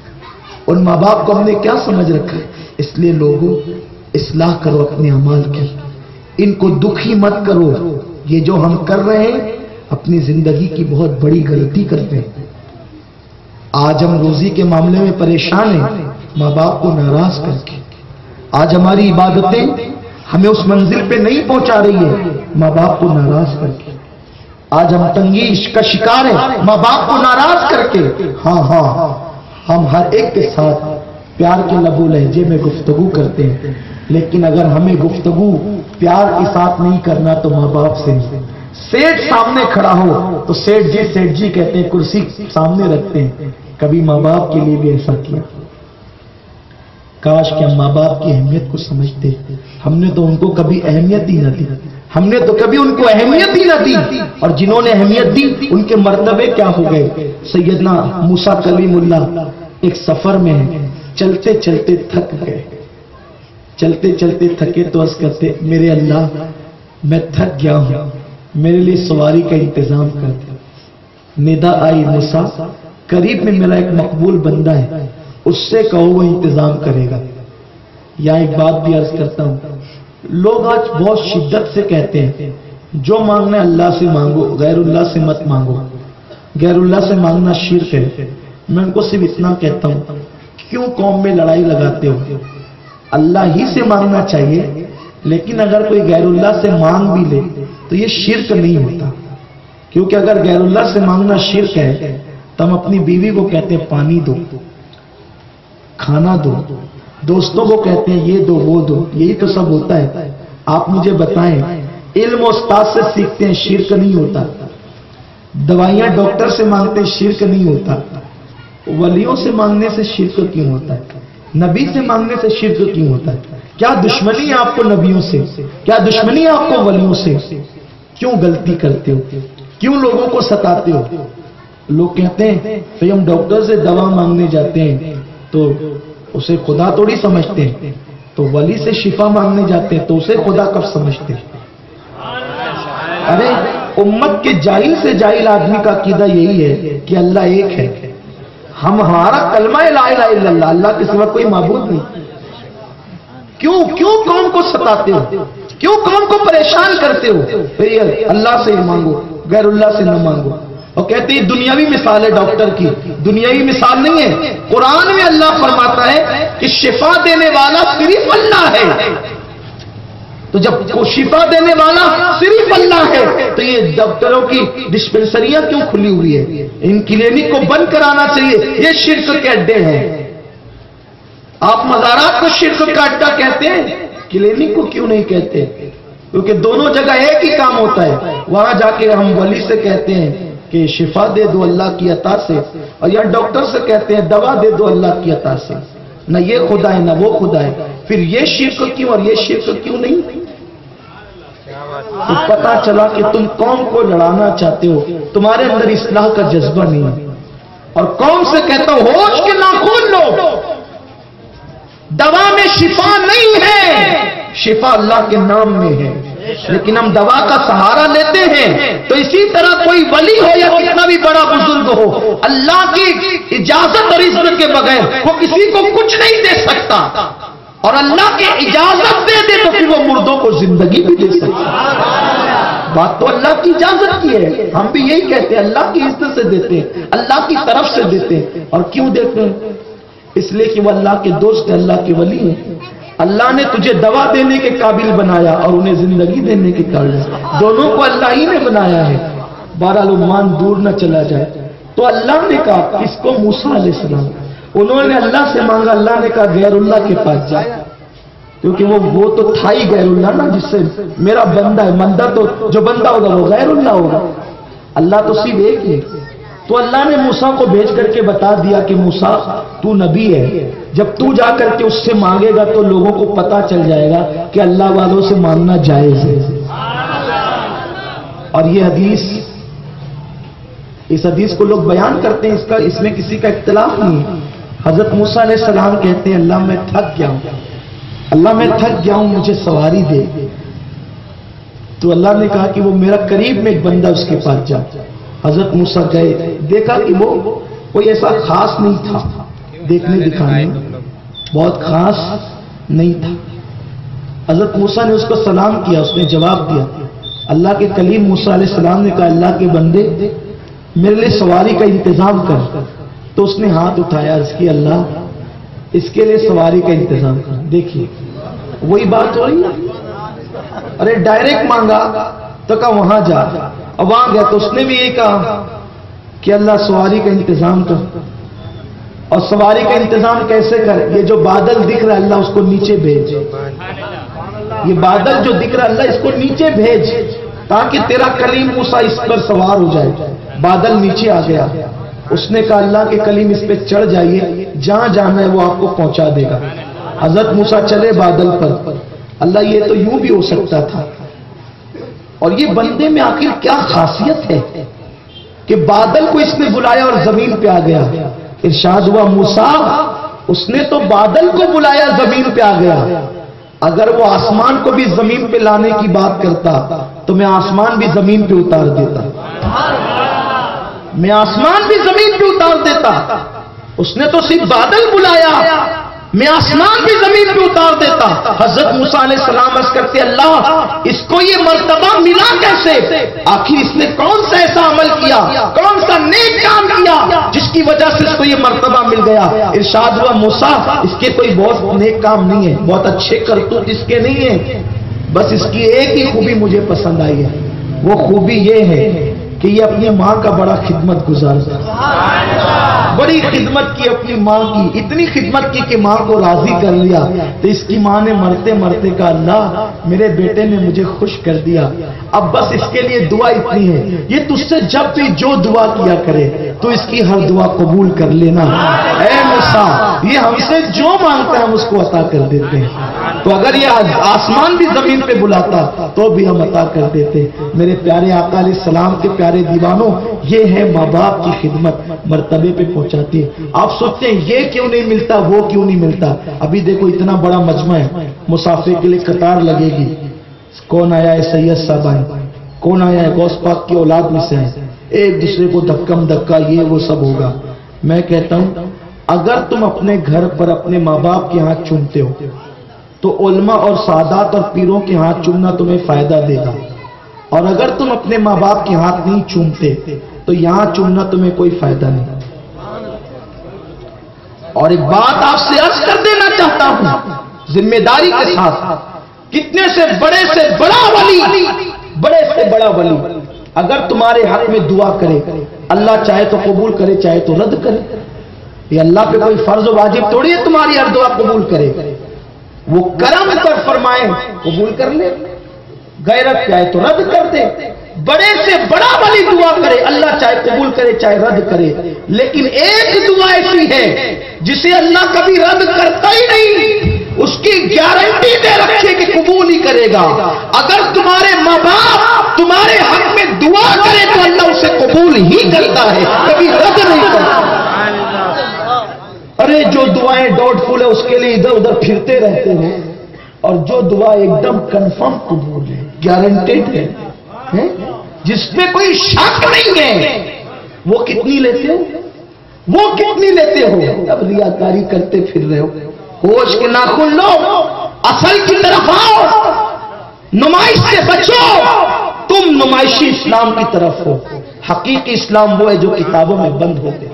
ان ماں باپ کو ہم نے کیا سمجھ رکھا ہے. اس لیے لوگوں اصلاح کرو اپنے اعمال کی، ان کو دکھی مت کرو. یہ جو ہم کر رہے ہیں اپنی زندگی کی بہت بڑی غلطی کرتے ہیں. آج ہم روزی کے معاملے میں پریشان ہیں ماں باپ کو ناراض کر کے. آج ہماری عبادتیں ہمیں اس منزل پہ نہیں پہنچا رہی ہے ماں باپ کو ناراض کر کے. آج ہم تنگی کا شکار ہیں ماں باپ کو ناراض کر کے. ہاں ہم ہر ایک کے ساتھ پیار کے لب و لہجے میں گفتگو کرتے ہیں، لیکن اگر ہمیں گفتگو پیار کے ساتھ نہیں کرنا تو ماں باپ سے نہیں. سیٹ سامنے کھڑا ہو تو سیٹ جی کہتے ہیں، کرسی سامنے رکھتے ہیں. کبھی ماں باپ کے لیے بھی ایسا کیا؟ کاش کہ ہم ماں باپ کی اہمیت کو سمجھتے. ہم نے تو ان کو کبھی اہمیت ہی نہ دی. ہم نے تو کبھی ان کو اہمیت ہی نہ دی، اور جنہوں نے اہمیت دی ان کے مرتبے کیا ہو گئے۔ سیدنا موسیٰ کلیم اللہ ایک سفر میں چلتے چلتے تھک گئے، چلتے چلتے تھکے تو عرض کرتے میرے اللہ میں تھک گیا ہوں، میرے لیے سواری کا انتظام کر دے۔ ندا آئی موسیٰ قریب میں میرا ایک مقبول بندہ ہے، اس سے کہو وہ انتظام کرے گا۔ یا ایک بات بھی عرض کرتا ہوں، لوگ آج بہت شدت سے کہتے ہیں جو مانگنا ہے اللہ سے مانگو، غیر اللہ سے مت مانگو، غیر اللہ سے مانگنا شرک ہے۔ میں ان کو صرف اتنا کہتا ہوں کیوں قوم میں لڑائی لگاتے ہو؟ اللہ ہی سے مانگنا چاہیے، لیکن اگر کوئی غیر اللہ سے مانگ بھی لے تو یہ شرک نہیں ہوتا، کیونکہ اگر غیر اللہ سے مانگنا شرک ہے تو ہم اپنی بیوی کو کہتے ہیں پانی دو، کھانا دو، دوستوں کو کہتے ہیں یہ دو وہ دو، یہی تو سب ہوتا ہے۔ آپ مجھے بتائیں علم استاد سے سیکھتے ہیں شرک نہیں ہوتا، دوائیاں ڈاکٹر سے مانگتے ہیں شرک نہیں ہوتا، ولیوں سے مانگنے سے شرک کیوں ہوتا ہے؟ نبی سے مانگنے سے شرک کیوں ہوتا ہے؟ کیا دشمنی ہے آپ کو نبیوں سے؟ کیا دشمنی ہے آپ کو ولیوں سے؟ کیوں غلطی کرتے ہو؟ کیوں لوگوں کو ستاتے ہو؟ لوگ کہتے ہیں کہ ہم ڈاکٹر سے دوا مانگنے جاتے ہیں تو اسے خدا تھوڑی سمجھتے ہیں، تو ولی سے شفا مانگنے جاتے ہیں تو اسے خدا کب سمجھتے ہیں؟ ارے امت کے جاہل سے جاہل آدمی کا عقیدہ یہی ہے کہ اللہ ایک ہے، ہمارا کلمہ لا الہ الا اللہ، اللہ کے سوا کوئی معبود نہیں۔ کیوں قوم کو ستاتے ہو؟ کیوں قوم کو پریشان کرتے ہو؟ پھر اللہ سے مانگو، غیر اللہ سے نہ مانگو۔ اور کہتے ہیں دنیاوی مثال ہے ڈاکٹر کی، دنیاوی مثال نہیں ہے۔ قرآن میں اللہ فرماتا ہے کہ شفا دینے والا صرف اللہ ہے، تو جب وہ شفا دینے والا صرف اللہ ہے تو یہ ڈاکٹروں کی ڈسپنسریاں کیوں کھلی ہوئی ہے؟ ان کلینک کو بند کرانا چاہیے، یہ شرک کے اڈے ہیں۔ آپ مزارات کو شرک کا اڈا کہتے ہیں، کلینک کو کیوں نہیں کہتے؟ کیونکہ دونوں جگہ ایک ہی کام ہوتا ہے۔ وہاں جا کے ہم ولی سے کہتے ہیں کہ شفا دے دو اللہ کی عطا سے، اور یا ڈاکٹر سے کہتے ہیں دوا دے دو اللہ کی عطا سے۔ نہ یہ خدا ہے نہ وہ خدا ہے، پھر یہ شرک کیوں اور یہ شرک کیوں نہیں؟ تو پتا چلا کہ تم قوم کو لڑانا چاہتے ہو، تمہارے اندر اصلاح کا جذبہ نہیں ہے۔ اور قوم سے کہتا ہوں ہوش کے ناخن لو، دوا میں شفا نہیں ہے، شفا اللہ کے نام میں ہے، لیکن ہم دوا کا سہارا لیتے ہیں۔ تو اسی طرح کوئی ولی ہو یا کتنا بھی بڑا بزرگ ہو، اللہ کی اجازت اور اذن کے بغیر وہ کسی کو کچھ نہیں دے سکتا، اور اللہ کی اجازت دے دے تو پھر وہ مردوں کو زندگی بھی دے سکتا۔ بات تو اللہ کی اجازت کی ہے، ہم بھی یہی کہتے ہیں اللہ کی عزت سے دیتے ہیں، اللہ کی طرف سے دیتے ہیں۔ اور کیوں دیتے ہیں؟ اس لیے کہ وہ اللہ کے دوست ہیں، اللہ کے ولی ہیں۔ اللہ نے تجھے دوا دینے کے قابل بنایا اور انہیں زندگی دینے کے قابل، دونوں کو اللہ ہی نے بنایا ہے۔ بہرحال عمان دور نہ چلا جائے تو اللہ نے کہا کس کو؟ موسیٰ علیہ السلام، انہوں نے اللہ سے مانگا، اللہ نے کہا غیر اللہ کے پاس جا، کیونکہ وہ تو تھا ہی غیر اللہ نا، جس سے میرا بندہ ہے، بندہ تو جو بندہ ہوگا وہ غیر اللہ ہوگا، اللہ تو صرف ایک ہی۔ تو اللہ نے موسیٰ کو بھیج کر کے بتا دیا کہ موسیٰ تو نبی ہے، جب تو جا کر کے اس سے مانگے گا تو لوگوں کو پتا چل جائے گا کہ اللہ والوں سے مانگنا جائز ہے۔ اور یہ حدیث، اس حدیث کو لوگ بیان کرتے ہیں، اس میں کسی کا اختلاف نہیں ہے۔ حضرت موسیٰ علیہ السلام کہتے ہیں اللہ میں تھک گیا ہوں، اللہ میں تھک گیا ہوں، مجھے سواری دے۔ تو اللہ نے کہا کہ وہ میرا قریب میں ایک بندہ اس کے پاس جا۔ حضرت موسیٰ گئے، دیکھا کہ وہ کوئی ایسا خاص نہیں تھا، دیکھنے دکھانے بہت خاص نہیں تھا۔ حضرت موسیٰ نے اس کو سلام کیا، اس نے جواب دیا۔ اللہ کے کلیم موسیٰ علیہ السلام نے کہا اللہ کے بندے میرے لیے سواری کا انتظام کر۔ تو اس نے ہاتھ اٹھایا، عرض کی اللہ اس کے لیے سواری کا انتظام کر۔ دیکھیے وہی بات ہو رہی ہے، ارے ڈائریکٹ مانگا تو کہا وہاں جا، اور وہاں گیا تو اس نے بھی یہی کہا کہ اللہ سواری کا انتظام کر۔ اور سواری کا انتظام کیسے کر؟ یہ جو بادل دکھ رہا ہے اللہ اس کو نیچے بھیج، یہ بادل جو دکھ رہا ہے اللہ اس کو نیچے بھیج تاکہ تیرا کلیم موسیٰ اس پر سوار ہو جائے۔ بادل نیچے آ گیا، اس نے کہا اللہ کے کلیم اس پہ چڑھ جائیے، جہاں جانا ہے وہ آپ کو پہنچا دے گا۔ حضرت موسیٰ چلے بادل پر۔ اللہ یہ تو یوں بھی ہو سکتا تھا اور یہ بندے میں آخر کیا خاصیت ہے کہ بادل کو اس نے بلایا اور زمین پہ آ گیا؟ ارشاد ہوا موسیٰ اس نے تو بادل کو بلایا زمین پہ آ گیا، اگر وہ آسمان کو بھی زمین پہ لانے کی بات کرتا تو میں آسمان بھی زمین پہ اتار دیتا، میں آسمان بھی زمین پہ اتار دیتا۔ اس نے تو صرف بادل بلایا، میں آسمان بھی زمین پہ اتار دیتا۔ حضرت موسیٰ علیہ السلام عرض کرتے اللہ اس کو یہ مرتبہ ملا کیسے؟ آخر اس نے کون سا ایسا عمل کیا، کون سا نیک کام کیا جس کی وجہ سے اس کو یہ مرتبہ مل گیا؟ ارشاد ہوا موسیٰ اس کے کوئی بہت نیک کام نہیں ہے، بہت اچھے کرتوت اس کے نہیں ہیں، بس اس کی ایک ہی خوبی مجھے پسند آئی ہے، وہ خوبی یہ ہے کہ یہ اپنی ماں کا بڑا خدمت گزار تھا، بڑی خدمت کی اپنی ماں کی، اتنی خدمت کی کہ ماں کو راضی کر لیا۔ تو اس کی ماں نے مرتے مرتے کہا اللہ میرے بیٹے نے مجھے خوش کر دیا، اب بس اس کے لیے دعا اتنی ہے یہ تجھ سے جب بھی جو دعا کیا کرے تو اس کی ہر دعا قبول کر لینا۔ اے موسیٰ یہ ہم سے جو مانگتا ہے ہم اس کو عطا کر دیتے ہیں، تو اگر یہ آسمان بھی زمین پہ بلاتا تو بھی ہم عطا کر دیتے۔ میرے پیارے آقا علیہ السلام کے پیارے دیوانوں، یہ ہے ماں باپ کی خدمت، مرتبے پہ پہنچاتی ہے۔ آپ سوچتے ہیں یہ کیوں نہیں ملتا وہ کیوں نہیں ملتا؟ ابھی دیکھو اتنا بڑا مجمع ہے، مسافر کے لیے قطار لگے گی، کون آیا ہے سید صاحب آئے، کون آیا ہے غوث پاک کی اولاد میں سے، ایک دوسرے کو دھکم دھکا یہ وہ سب ہوگا۔ میں کہتا ہوں اگر تم اپنے گھر پر اپنے ماں باپ کے ہاتھ چومتے ہو تو علماء اور سادات اور پیروں کے ہاتھ چومنا تمہیں فائدہ دے گا، اور اگر تم اپنے ماں باپ کے ہاتھ نہیں چومتے تو یہاں چومنا تمہیں کوئی فائدہ نہیں۔ اور ایک بات آپ سے عرض کر دینا چاہتا ہوں ذمہ داری کے ساتھ، کتنے سے بڑے بڑا ولی، بڑے سے بڑا ولی اگر تمہارے حق میں دعا کرے اللہ چاہے تو قبول کرے چاہے تو رد کرے، یہ اللہ پہ کوئی فرض و واجب تھوڑی ہے تمہاری ہر دعا قبول کرے، وہ کرم کر فرمائے قبول کر لے، غیرت چاہے تو رد کر دے۔ بڑے سے بڑا ولی دعا کرے اللہ چاہے قبول کرے چاہے رد کرے، لیکن ایک دعا ایسی ہے جسے اللہ کبھی رد کرتا ہی نہیں، اس کی گارنٹی دے رکھے کہ قبول ہی کرے گا۔ اگر تمہارے ماں باپ تمہارے حق میں دعا کرے تو اللہ اسے قبول ہی کرتا ہے، کبھی رد نہیں کرتا۔ ارے جو دعائیں ڈاؤٹ فل ہے اس کے لیے ادھر ادھر پھرتے رہتے ہیں، اور جو دعا ایک دم کنفرم قبول ہے، گارنٹیڈ ہے، جس میں کوئی شک نہیں ہے، وہ کتنی لیتے ہو؟ وہ کتنی لیتے ہو؟ اب ریاکاری کرتے پھر رہے ہو، ہوش کے ناخن لو، اصل کی طرف آؤ، نمائش سے بچو، تم نمائشی اسلام کی طرف ہو۔ حقیقی اسلام وہ ہے جو کتابوں میں بند ہو گیا،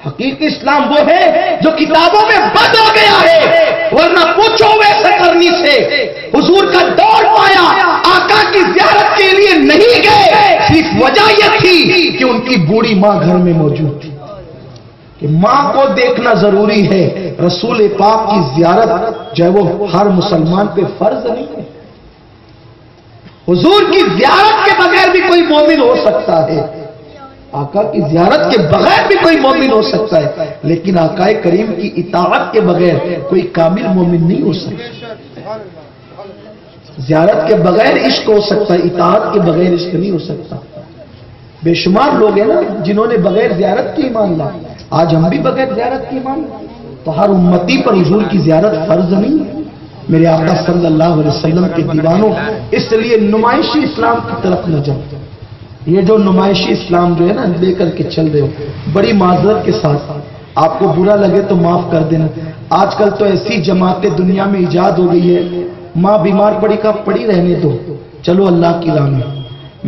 حقیقی اسلام وہ ہے جو کتابوں میں بند ہو گیا ہے، ورنہ پوچھو ویسے کرنی سے حضور کا دور پایا، آقا کی زیارت کے لیے نہیں گئے، صرف وجہ یہ تھی کہ ان کی بوڑھی ماں گھر میں موجود تھی، کہ ماں کو دیکھنا ضروری ہے۔ رسول پاک کی زیارت جو ہے وہ ہر مسلمان پہ فرض نہیں ہے، حضور کی زیارت کے بغیر بھی کوئی مومن ہو سکتا ہے، آقا کی زیارت کے بغیر بھی کوئی مومن ہو سکتا ہے، لیکن آقا کریم کی اطاعت کے بغیر کوئی کامل مومن نہیں ہو سکتا۔ زیارت کے بغیر عشق ہو سکتا ہے، اطاعت کے بغیر عشق نہیں ہو سکتا۔ بے شمار لوگ ہیں نا جنہوں نے بغیر زیارت کی ایمان لایا، آج ہم بھی بغیر زیارت کی ایمان لائے، تو ہر امتی پر حضور کی زیارت فرض نہیں ہے۔ میرے آقا صلی اللہ علیہ وسلم کے دیوانوں، اس لیے نمائشی اسلام کی طرف نہ جاؤ۔ یہ جو نمائشی اسلام جو ہے نا لے کر کے چل رہے ہو، بڑی معذرت کے ساتھ آپ کو برا لگے تو معاف کر دینا، آج کل تو ایسی جماعتیں دنیا میں ایجاد ہو گئی ہے، ماں بیمار پڑی کا پڑی رہنے دو، چلو اللہ کی راہ میں۔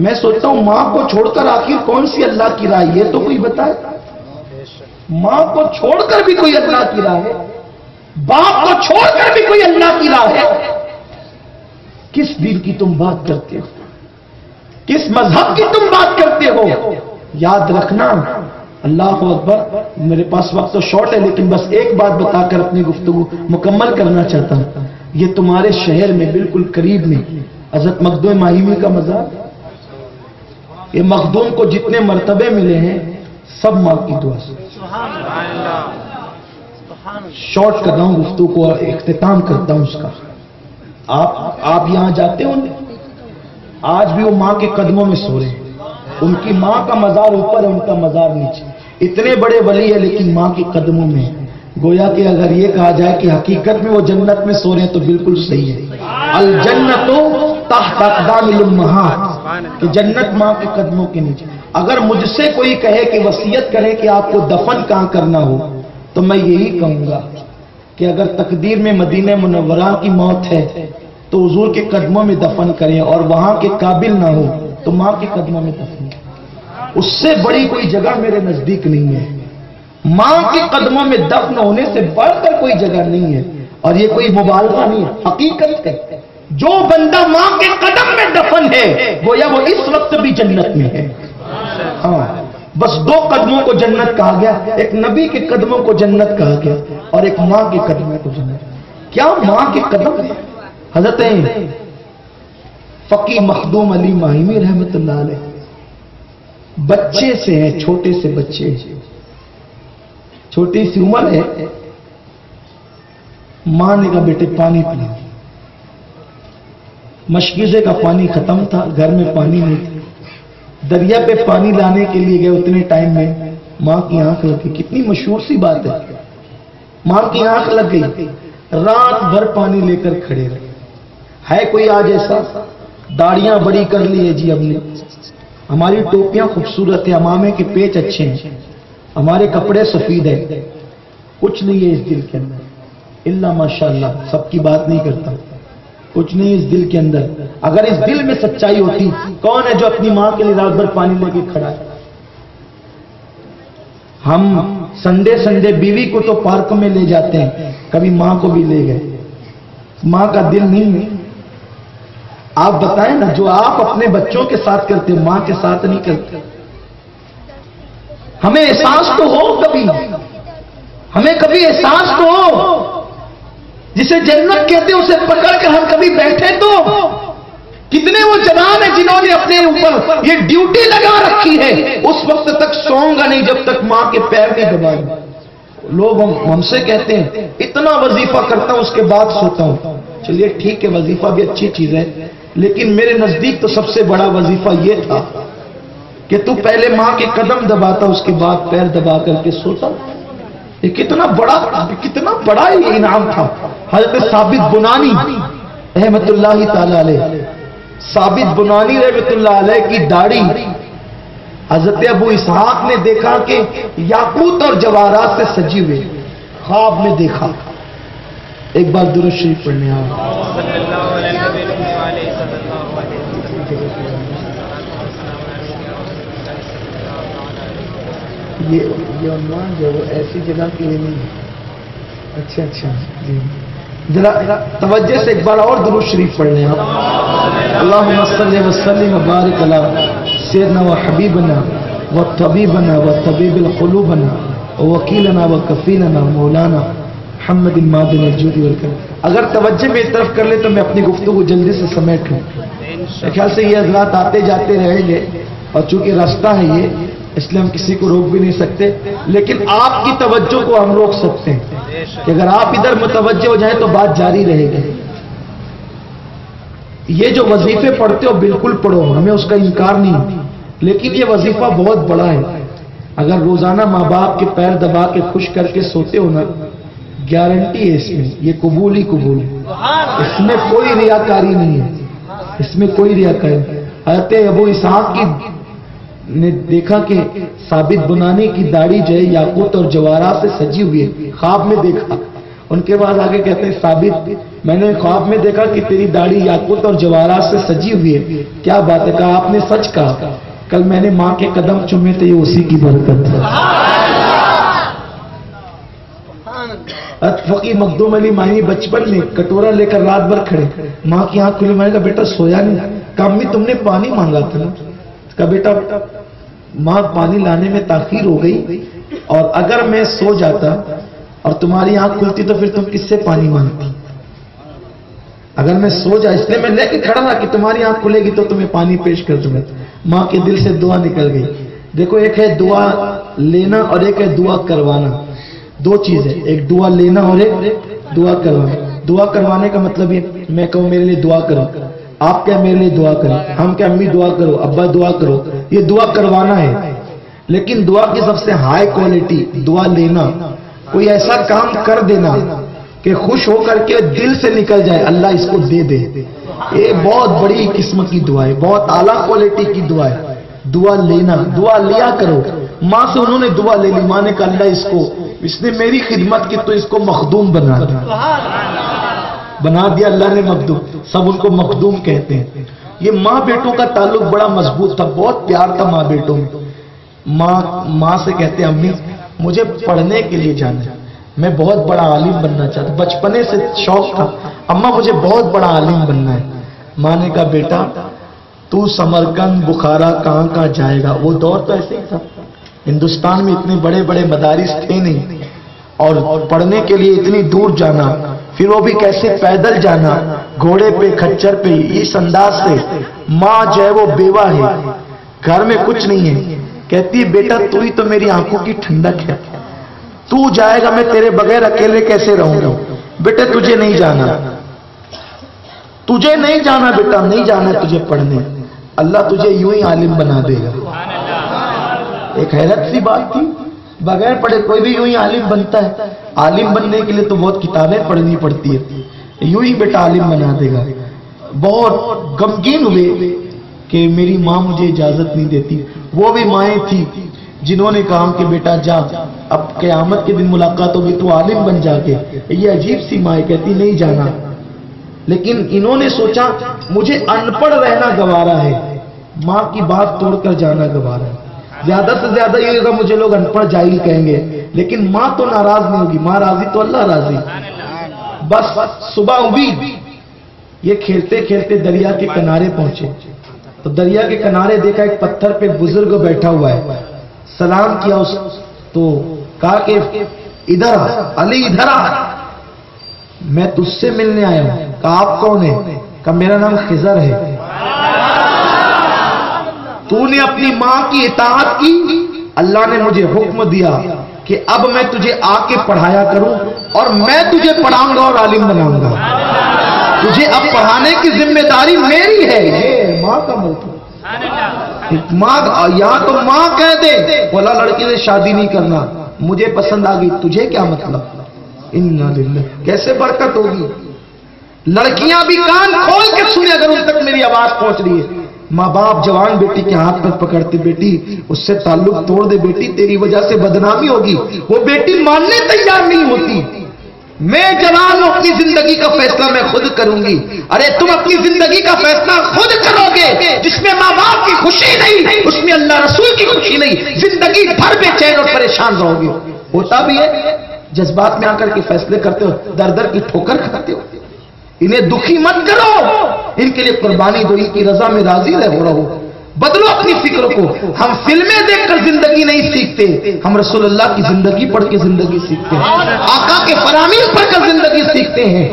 میں سوچتا ہوں ماں کو چھوڑ کر آخر کون سی اللہ کی راہ، یہ تو کوئی بتائے۔ ماں کو چھوڑ کر بھی کوئی اللہ کی راہ ہے، باپ کو چھوڑ کر بھی کوئی اللہ کی راہ ہے، کس دین کی تم بات کرتے ہو، کس مذہب کی تم بات کرتے ہو؟ یاد رکھنا، اللہ اکبر۔ میرے پاس وقت تو شارٹ ہے لیکن بس ایک بات بتا کر اپنی گفتگو مکمل کرنا چاہتا ہوں۔ یہ تمہارے شہر میں بالکل قریب میں حضرت مخدوم ماہیمی کا مزار، یہ مخدوم کو جتنے مرتبے ملے ہیں سب ماں کی دعا سے۔ شارٹ کر رہا ہوں گفتگو کو، اختتام کرتا ہوں اس کا۔ آپ یہاں جاتے ہوں، آج بھی وہ ماں کے قدموں میں سو رہے ہیں. ان کی ماں کا مزار اوپر ہے، ان کا مزار نیچے. اتنے بڑے ولی ہے لیکن ماں کے قدموں میں. گویا کہ اگر یہ کہا جائے کہ حقیقت میں وہ جنت میں سو رہے ہیں تو بالکل صحیح ہے. الجنت تحت اقدام الامہات، کہ جنت ماں کے قدموں کے نیچے. اگر مجھ سے کوئی کہے کہ وصیت کرے کہ آپ کو دفن کہاں کرنا ہو تو میں یہی کہوں گا کہ اگر تقدیر میں مدینہ منورہ کی موت ہے تو حضور کے قدموں میں دفن کریں، اور وہاں کے قابل نہ ہو تو ماں کے قدموں میں دفن کریں. اس سے بڑی کوئی جگہ میرے نزدیک نہیں ہے. ماں کے قدموں میں دفن ہونے سے بڑھ کر کوئی جگہ نہیں ہے. اور یہ کوئی مبالغہ نہیں ہے، حقیقت ہے. جو بندہ ماں کے قدم میں دفن ہے گویا وہ اس وقت بھی جنت میں ہے. ہاں، بس دو قدموں کو جنت کہا گیا، ایک نبی کے قدموں کو جنت کہا گیا اور ایک ماں کے قدموں کو جنت. کیا ماں کے قدم ہے؟ حضرت فقی مخدوم علی ماہمی رحمت اللہ علیہ بچے سے ہیں، چھوٹے سے بچے، چھوٹی سی عمر ہے. ماں نے کہا بیٹے پانی پلاؤ. مشکیزے کا پانی ختم تھا، گھر میں پانی نہیں تھا. دریا پہ پانی لانے کے لیے گئے، اتنے ٹائم میں ماں کی آنکھ لگ گئی. کتنی مشہور سی بات ہے، ماں کی آنکھ لگ گئی. رات بھر پانی لے کر کھڑے رہے. ہے کوئی آج ایسا؟ داڑیاں بڑی کر لی ہے جی ہم نے، ہماری ٹوپیاں خوبصورت ہیں، امامے کے پیچ اچھے ہیں، ہمارے کپڑے سفید ہیں. کچھ نہیں ہے اس دل کے اندر الا ماشاءاللہ. سب کی بات نہیں کرتا، کچھ نہیں اس دل کے اندر. اگر اس دل میں سچائی ہوتی، کون ہے جو اپنی ماں کے لیے رات بھر پانی لے کے کھڑا ہے؟ ہم سنڈے بیوی کو تو پارک میں لے جاتے ہیں، کبھی ماں کو بھی لے گئے. ماں کا دل نہیں ہے. آپ بتائیں نا، جو آپ اپنے بچوں کے ساتھ کرتے ماں کے ساتھ نہیں کرتے. ہمیں احساس تو ہو، کبھی ہمیں کبھی احساس تو ہو. جسے جنت کہتے ہیں اسے پکڑ کر ہم کبھی بیٹھے تو. کتنے وہ جوان ہیں جنہوں نے اپنے اوپر یہ ڈیوٹی لگا رکھی ہے، اس وقت تک سوؤں گا نہیں جب تک ماں کے پیر نہیں دبائیں. لوگ ہم سے کہتے ہیں اتنا وظیفہ کرتا ہوں اس کے بعد سوتا ہوں. چلیے ٹھیک ہے، وظیفہ بھی اچھی چیز ہے، لیکن میرے نزدیک تو سب سے بڑا وظیفہ یہ تھا کہ تو پہلے ماں کے قدم دباتا، اس کے بعد پیر دبا کر کے سوتا. یہ کتنا بڑا یہ انعام تھا. حضرت ثابت بنانی رحمت اللہ تعالی علیہ، ثابت بنانی رحمت اللہ علیہ کی داڑھی حضرت ابو اسحاق نے دیکھا کہ یاقوت اور جواہرات سے سجی ہوئی. خواب میں دیکھا. ایک بار درود شریف پڑھنے آؤ. یہ عنوان جو وہ ایسی جگہ کے لیے نہیں ہے. اچھا جی، ذرا توجہ سے ایک بار اور درود شریف پڑھ لیں آپ. اللہم صلی وسلم وبارک علی سیدنا و حبیبنا و طبیبنا و طبیب القلوبنا و وکیلنا و کفیلنا مولانا محمد المادن الجود والکرم. اگر توجہ میں اس طرف کر لیں تو میں اپنی گفتگو جلدی سے سمیٹ لوں. میرے خیال سے یہ حضرات آتے جاتے رہیں گے، اور چونکہ راستہ ہے یہ، اس لیے ہم کسی کو روک بھی نہیں سکتے. لیکن آپ کی توجہ کو ہم روک سکتے ہیں کہ اگر آپ ادھر متوجہ ہو جائیں تو بات جاری رہے گی. یہ جو وظیفے پڑھتے ہو بالکل پڑھو، ہمیں اس کا انکار نہیں، لیکن یہ وظیفہ بہت بڑا ہے. اگر روزانہ ماں باپ کے پیر دبا کے خوش کر کے سوتے ہو نا، گارنٹی ہے اس میں یہ قبول ہی قبول ہے. اس میں کوئی ریاکاری نہیں ہے، اس میں کوئی ریاکاری. حضرت ابو اسحاق کی نے دیکھا کہ ثابت بنانی کی داڑھی جو ہے یاقوت اور جواہرات سے سجی ہوئی ہے. خواب میں دیکھا. ان کے بعد آگے کہتے ہیں ثابت میں نے خواب میں دیکھا کہ تیری داڑھی یاقوت اور جواہرات سے سجی ہوئی ہے. کیا بات ہے؟ کہا آپ نے سچ کہا. کل میں نے ماں کے قدم چومے تھے، یہ اسی کی برکت ہے. فقی مخدوم علی ماہی بچپن میں کٹورا لے کر رات بھر کھڑے. ماں کی آنکھ کھلی. میں نے کہا بیٹا سویا نہیں؟ کہا امی تم نے پانی مانگا تھا نا. کہا بیٹا ماں پانی لانے میں تاخیر ہو گئی، اور اگر میں سو جاتا اور تمہاری آنکھ کھلتی تو پھر تم کس سے پانی مانگتی؟ اگر میں سو جا، اس لیے میں لے کے کھڑا تھا کہ تمہاری آنکھ کھلے گی تو تمہیں پانی پیش کر دوں گا. ماں کے دل سے دعا نکل گئی. دیکھو ایک ہے دعا لینا اور ایک ہے دعا کروانا. دو چیز ہے، ایک دعا لینا اور ایک دعا کروانا. دعا کروانے کا مطلب یہ میں کہوں میرے لیے دعا کرو، آپ کیا میرے لیے دعا کریں، ہم کیا امی دعا کرو، ابا دعا کرو، یہ دعا کروانا ہے. لیکن دعا کی سب سے ہائی کوالٹی دعا لینا، کوئی ایسا کام کر دینا کہ خوش ہو کر کے دل سے نکل جائے اللہ اس کو دے دے. یہ بہت بڑی قسم کی دعا ہے، بہت اعلیٰ کوالٹی کی دعا ہے. دعا لینا، دعا لیا کرو. ماں سے انہوں نے دعا لے لی، ماں نے کہا اللہ اس نے میری خدمت کی تو اس کو مخدوم بنا دیا اللہ نے مخدوم. سب ان کو مخدوم کہتے ہیں. یہ ماں بیٹوں کا تعلق بڑا مضبوط تھا، بہت پیار تھا ماں بیٹوں میں. ماں سے کہتے ہیں امی مجھے پڑھنے کے لیے جانا ہے، میں بہت بڑا عالم بننا چاہتا ہوں، بچپنے سے شوق تھا. اماں مجھے بہت بڑا عالم بننا ہے. ماں نے کہا بیٹا تو سمرقند بخارا کہاں جائے گا. وہ دور تو ایسے ہی تھا، ہندوستان میں اتنے بڑے بڑے مدارس تھے نہیں، اور پڑھنے کے لیے اتنی دور جانا، پھر وہ بھی کیسے پیدل جانا، گھوڑے پہ کھچر پہ. اس انداز سے ماں جو ہے وہ بیوہ ہے، گھر میں کچھ نہیں ہے. کہتی ہے بیٹا تو ہی تو میری آنکھوں کی ٹھنڈک ہے، تو جائے گا میں تیرے بغیر اکیلے کیسے رہوں گا. بیٹا تجھے نہیں جانا، تجھے نہیں جانا بیٹا، نہیں جانا ہے تجھے پڑھنے، اللہ تجھے یوں ہی عالم بنا دے گا. ایک حیرت سی بات تھی، بغیر پڑھے کوئی بھی یوں ہی عالم بنتا ہے. عالم بننے کے لیے تو بہت کتابیں پڑھنی پڑتی ہے، یوں ہی بیٹا عالم بنا دے گا. بہت غمگین ہوئے کہ میری ماں مجھے اجازت نہیں دیتی. وہ بھی مائیں تھی جنہوں نے کہا کہ بیٹا جا، اب قیامت کے دن ملاقات ہوگی تو عالم بن جا کے. یہ عجیب سی مائیں کہتی نہیں جانا. لیکن انہوں نے سوچا مجھے ان پڑھ رہنا گوارا ہے، ماں کی بات توڑ کر جانا گوارا ہے. زیادہ سے زیادہ یہ ہوگا مجھے لوگ ان پڑھ جاہل کہیں گے، لیکن ماں تو ناراض نہیں ہوگی، ماں راضی تو اللہ راضی. بس صبح ہوئی، یہ کھیلتے کھیلتے دریا کے کنارے پہنچے تو دریا کے کنارے دیکھا ایک پتھر پہ بزرگ بیٹھا ہوا ہے. سلام کیا اس تو کہا کہ ادھر علی ادھر آ، میں تجھ سے ملنے آیا ہوں. کہا آپ کون ہیں؟ کہا میرا نام خضر ہے. تو نے اپنی ماں کی اطاعت کی، اللہ نے مجھے حکم دیا کہ اب میں تجھے آ کے پڑھایا کروں اور میں تجھے پڑھاؤں گا اور عالم بناؤں گا. تجھے اب پڑھانے کی ذمہ داری میری ہے. یہ ماں کا ملک، ماں یہاں تو ماں کہہ دے بولا لڑکی سے شادی نہیں کرنا، مجھے پسند آ گئی، تجھے کیا مطلب. انا للہ، کیسے برکت ہوگی. لڑکیاں بھی کان کھول کے سنے اگر ان تک میری آواز پہنچ رہی ہے. ماں باپ جوان بیٹی کے ہاتھ پر پکڑتے بیٹی اس سے تعلق توڑ دے، بیٹی تیری وجہ سے بدنامی ہوگی. وہ بیٹی ماننے تیار نہیں ہوتی. میں جوان ہوں، اپنی زندگی کا فیصلہ میں خود کروں گی. ارے تم اپنی زندگی کا فیصلہ خود کرو گے، جس میں ماں باپ کی خوشی نہیں، اس میں اللہ رسول کی خوشی نہیں، زندگی بھر بے چین اور پریشان رہو گے. ہوتا بھی ہے جذبات میں آ کر کے فیصلے کرتے ہو، در در کی ٹھوکر کھاتے ہو. انہیں دکھی مت کرو، ان کے لیے قربانی دو، ان کی رضا میں راضی رہو. بدلو اپنی فکر کو. ہم فلمیں دیکھ کر زندگی نہیں سیکھتے، ہم رسول اللہ کی زندگی پڑھ کے زندگی سیکھتے ہیں، آقا کے فرامین پڑھ کر زندگی سیکھتے ہیں.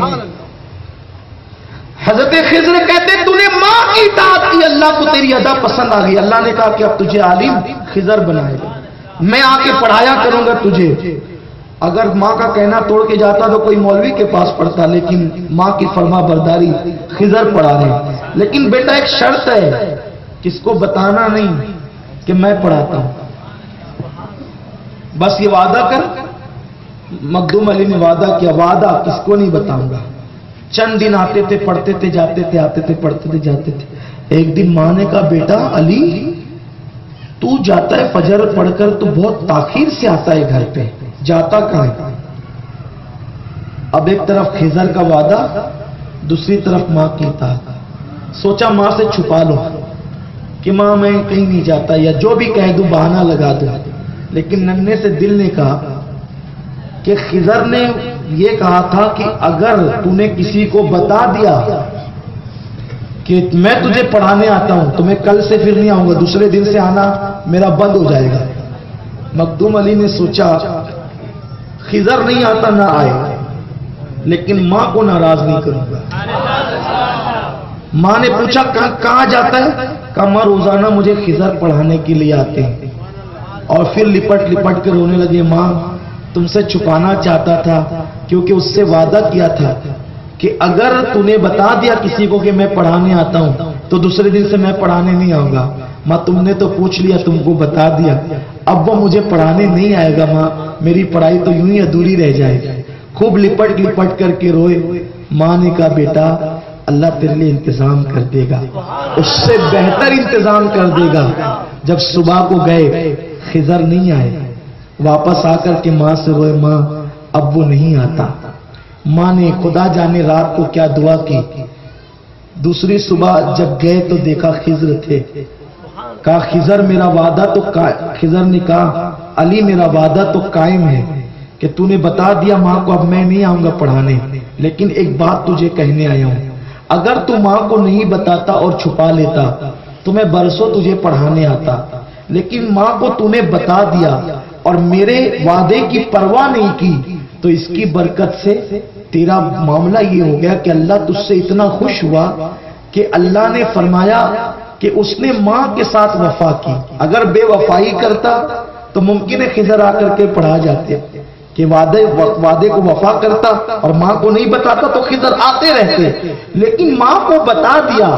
حضرت خضر کہتے تو نے ماں کی اطاعت کی، اللہ کو تیری ادا پسند آ گئی. اللہ نے کہا کہ اب تجھے عالم خضر بنائے گا، میں آ کے پڑھایا کروں گا تجھے. اگر ماں کا کہنا توڑ کے جاتا تو کوئی مولوی کے پاس پڑھتا، لیکن ماں کی فرما برداری خضر پڑھا رہے. لیکن بیٹا ایک شرط ہے، کس کو بتانا نہیں کہ میں پڑھاتا ہوں. بس یہ وعدہ کر. مخدوم علی نے وعدہ کیا، وعدہ کس کو نہیں بتاؤں گا. چند دن آتے تھے، پڑھتے تھے، جاتے تھے، آتے تھے، پڑھتے تھے، جاتے تھے. ایک دن ماں نے کہا بیٹا علی تو جاتا ہے فجر پڑھ کر تو بہت تاخیر سے آتا ہے گھر پہ، جاتا کہاں ہے. اب ایک طرف خضر کا وعدہ، دوسری طرف ماں کی اطاعت. سوچا ماں سے چھپا لو کہ ماں میں کہیں نہیں جاتا، یا جو بھی کہہ دوں بہانہ لگا دوں. لیکن ننھے سے دل نے کہا کہ خضر نے یہ کہا تھا کہ اگر تو نے کسی کو بتا دیا کہ میں تجھے پڑھانے آتا ہوں تو میں کل سے پھر نہیں آؤں گا، دوسرے دن سے آنا میرا بند ہو جائے گا. مخدوم علی نے سوچا خضر نہیں آتا نہ آئے، لیکن ماں کو ناراض نہیں کروں گا. ماں نے پوچھا کہاں جاتا ہے؟ کہا ماں روزانہ مجھے خضر پڑھانے کے لیے آتے ہیں. اور پھر لپٹ لپٹ کے رونے لگے. ماں تم سے چھپانا چاہتا تھا کیونکہ اس سے وعدہ کیا تھا کہ اگر تُونے بتا دیا کسی کو کہ میں پڑھانے آتا ہوں تو دوسرے دن سے میں پڑھانے نہیں آؤں گا. ماں تم نے تو پوچھ لیا, تم کو بتا دیا, اب وہ مجھے پڑھانے نہیں آئے گا. ماں میری پڑھائی تو یوں ہی ادھوری رہ جائے گی. خوب لپٹ لپٹ کر کے روئے. ماں نے کہا بیٹا اللہ تیرے لیے انتظام کر دے گا, اس سے بہتر انتظام کر دے گا. جب صبح کو گئے خضر نہیں آئے, واپس آ کر کے ماں سے روئے, ماں اب وہ نہیں آتا. ماں نے خدا جانے رات کو کیا دعا کی. دوسری صبح جب گئے تو دیکھا خضر تھے. کہا خضر میرا وعدہ تو خضر نے کہا علی میرا وعدہ تو قائم ہے کہ تو نے بتا دیا ماں کو اب میں نہیں آؤں گا پڑھانے, لیکن ایک بات تجھے کہنے آیا ہوں. اگر تو ماں کو نہیں بتاتا اور چھپا لیتا تو میں برسوں تجھے پڑھانے آتا, لیکن ماں کو تو نے بتا دیا اور میرے وعدے کی پرواہ نہیں کی, تو اس کی برکت سے تیرا معاملہ یہ ہو گیا کہ اللہ تجھ سے اتنا خوش ہوا کہ اللہ نے فرمایا کہ اس نے ماں کے ساتھ وفا کی. اگر بے وفائی کرتا تو ممکن ہے خضر آ کر کے پڑھا جاتے, کہ وعدے کو وفا کرتا اور ماں کو نہیں بتاتا تو خضر آتے رہتے, لیکن ماں کو بتا دیا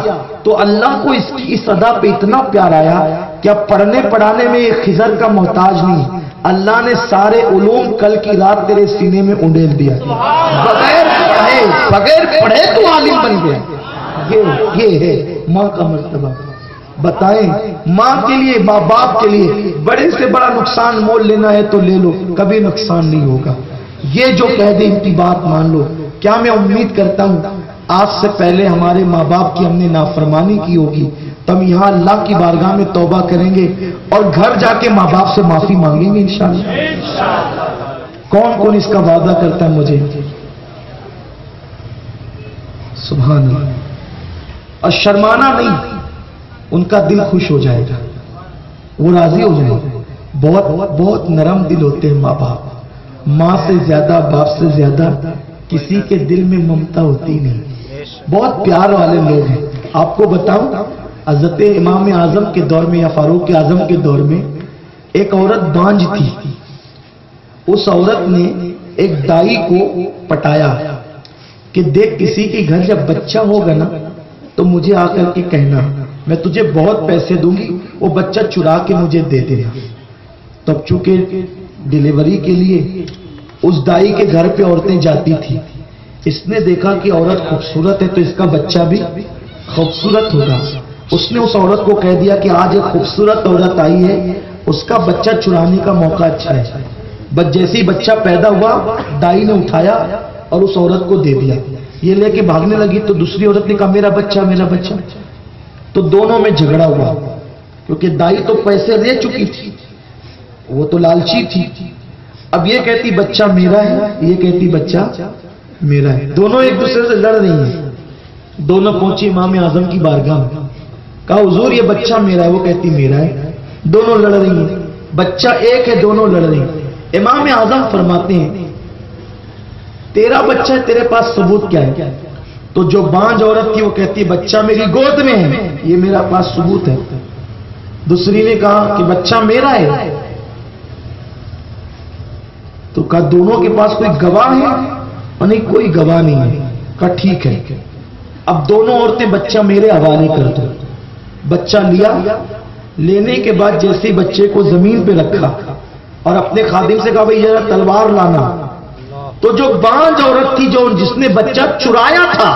تو اللہ کو اس ادا پہ اتنا پیار آیا کہ اب پڑھنے پڑھانے میں خضر کا محتاج نہیں, اللہ نے سارے علوم کل کی رات تیرے سینے میں انڈیل دیا. بغیر پڑھے تو عالم بن گیا. یہ ہے ماں کا مرتبہ. بتائیں ماں کے لیے, ماں باپ کے لیے بڑے سے بڑا نقصان مول لینا ہے تو لے لو, کبھی نقصان نہیں ہوگا. یہ جو کہہ دے ان کی بات مان لو. کیا میں امید کرتا ہوں آج سے پہلے ہمارے ماں باپ کی ہم نے نافرمانی کی ہوگی تو ہم یہاں اللہ کی بارگاہ میں توبہ کریں گے اور گھر جا کے ماں باپ سے معافی مانگیں گے انشاءاللہ. کون کون اس کا وعدہ کرتا ہے مجھے؟ سبحان اللہ. اور شرمانا نہیں, ان کا دل خوش ہو جائے گا, وہ راضی ہو جائے گا. بہت بہت نرم دل ہوتے ہیں ماں باپ. ماں سے زیادہ, باپ سے زیادہ کسی کے دل میں ممتا ہوتی نہیں. بہت پیار والے لوگ ہیں. آپ کو بتاؤں حضرت امام اعظم کے دور میں یا فاروق اعظم کے دور میں ایک عورت بانجھ تھی. اس عورت نے ایک دائی کو پٹایا کہ دیکھ کسی کے گھر جب بچہ ہوگا نا تو مجھے آ کر کے کہنا, میں تجھے بہت پیسے دوں گی, وہ بچہ چرا کے مجھے دے دینا. تب چونکہ ڈیلیوری کے لیے اس دائی کے گھر پہ عورتیں جاتی تھی, اس نے دیکھا کہ عورت خوبصورت ہے تو اس کا بچہ بھی خوبصورت ہوگا. اس نے اس عورت کو کہہ دیا کہ آج ایک خوبصورت عورت آئی ہے, اس کا بچہ چرانے کا موقع اچھا ہے. بس جیسے ہی بچہ پیدا ہوا دائی نے اٹھایا اور اس عورت کو دے دیا. یہ لے کے بھاگنے لگی تو دوسری عورت نے کہا میرا بچہ میرا بچہ. تو دونوں میں جھگڑا ہوا کیونکہ دائی تو پیسے دے چکی تھی, وہ تو لالچی تھی. اب یہ کہتی بچہ میرا ہے, یہ کہتی بچہ میرا ہے. دونوں ایک دوسرے سے لڑ رہی ہیں. دونوں پہنچی امام اعظم کی بارگاہ میں, کہا حضور یہ بچہ میرا ہے, وہ کہتی میرا ہے. دونوں لڑ رہی ہیں, بچہ ایک ہے, دونوں لڑ رہی ہیں. امام اعظم فرماتے ہیں تیرا بچہ ہے, تیرے پاس ثبوت کیا ہے؟ تو جو بانجھ عورت تھی وہ کہتی بچہ میری گود میں ہے, یہ میرا پاس ثبوت ہے. دوسری نے کہا کہ بچہ میرا ہے, تو کہا دونوں کے پاس کوئی گواہ ہے؟ اور نہیں کوئی گواہ نہیں ہے. کہا ٹھیک ہے, اب دونوں عورتیں بچہ میرے حوالے کر دو. بچہ لیا, لینے کے بعد جیسے بچے کو زمین پہ رکھا اور اپنے خادم سے کہا بھائی ذرا تلوار لانا, تو جو بانجھ عورت تھی جو جس نے بچہ چرایا تھا,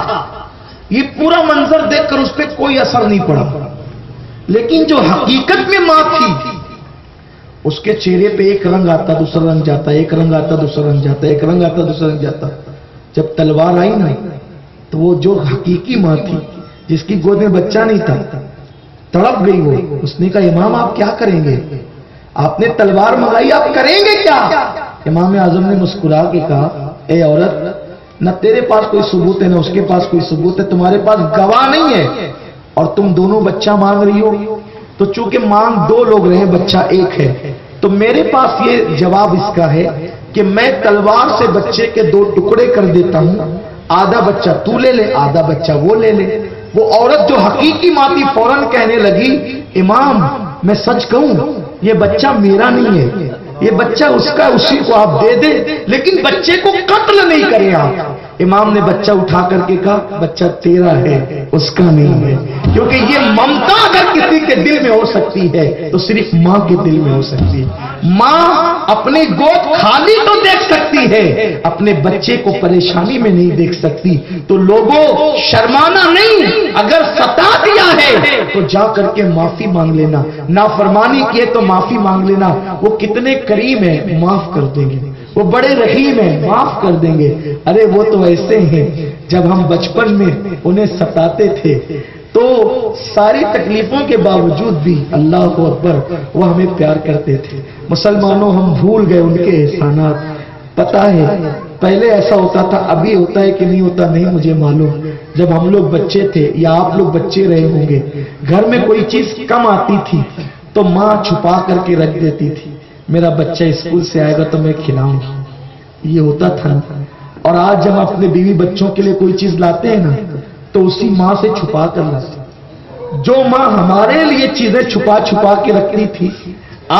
یہ پورا منظر دیکھ کر اس پہ کوئی اثر نہیں پڑا. لیکن جو حقیقت میں ماں تھی اس کے چہرے پہ ایک رنگ آتا دوسرا رنگ جاتا, ایک رنگ آتا دوسرا رنگ جاتا, ایک رنگ آتا دوسرا رنگ جاتا. جب تلوار آئی نا تو وہ جو حقیقی ماں تھی جس کی گود میں بچہ نہیں تھا تڑپ گئی. وہ اس نے کہا امام آپ کیا کریں گے؟ آپ نے تلوار منگائی, آپ کریں گے کیا؟ امام اعظم نے مسکرا کے کہا اے عورت, نہ تیرے پاس کوئی ثبوت ہے نہ اس کے پاس کوئی ثبوت ہے, تمہارے پاس گواہ نہیں ہے اور تم دونوں بچہ مانگ رہی ہو. تو چونکہ مانگ دو لوگ رہے بچہ ایک ہے, تو میرے پاس یہ جواب اس کا ہے کہ میں تلوار سے بچے کے دو ٹکڑے کر دیتا ہوں, آدھا بچہ تو لے لے, آدھا بچہ وہ لے لے. وہ عورت جو حقیقی ماں تھی فوراً کہنے لگی امام میں سچ کہوں یہ بچہ میرا نہیں ہے, یہ بچہ اس کا, اسی کو آپ دے دیں, لیکن بچے کو قتل نہیں کریں آپ. امام نے بچہ اٹھا کر کے کہا بچہ تیرا ہے اس کا نہیں ہے، کیونکہ یہ ممتا اگر کسی کے دل میں ہو سکتی ہے تو صرف ماں کے دل میں ہو سکتی ہے۔ ماں اپنی گود خالی تو دیکھ سکتی ہے، اپنے بچے کو پریشانی میں نہیں دیکھ سکتی۔ تو لوگوں شرمانا نہیں، اگر ستا دیا ہے تو جا کر کے معافی مانگ لینا، نافرمانی کیے تو معافی مانگ لینا۔ وہ کتنے کریم ہیں، معاف کر دیں گے، وہ بڑے رحیم ہیں، معاف کر دیں گے۔ ارے وہ تو ایسے ہیں جب ہم بچپن میں انہیں ستاتے تھے تو ساری تکلیفوں کے باوجود بھی اللہ اکبر وہ ہمیں پیار کرتے تھے۔ مسلمانوں ہم بھول گئے ان کے احسانات۔ پتہ ہے پہلے ایسا ہوتا تھا، ابھی ہوتا ہے کہ نہیں ہوتا نہیں مجھے معلوم۔ جب ہم لوگ بچے تھے یا آپ لوگ بچے رہے ہوں گے، گھر میں کوئی چیز کم آتی تھی تو ماں چھپا کر کے رکھ دیتی تھی، میرا بچہ اسکول سے آئے گا تو میں کھلاؤں گی، یہ ہوتا تھا۔ اور آج جب اپنے بیوی بچوں کے لیے کوئی چیز لاتے ہیں نا تو اسی ماں سے چھپا کر لاتے ہیں۔ جو ماں ہمارے لیے چیزیں چھپا چھپا کے رکھتی تھی،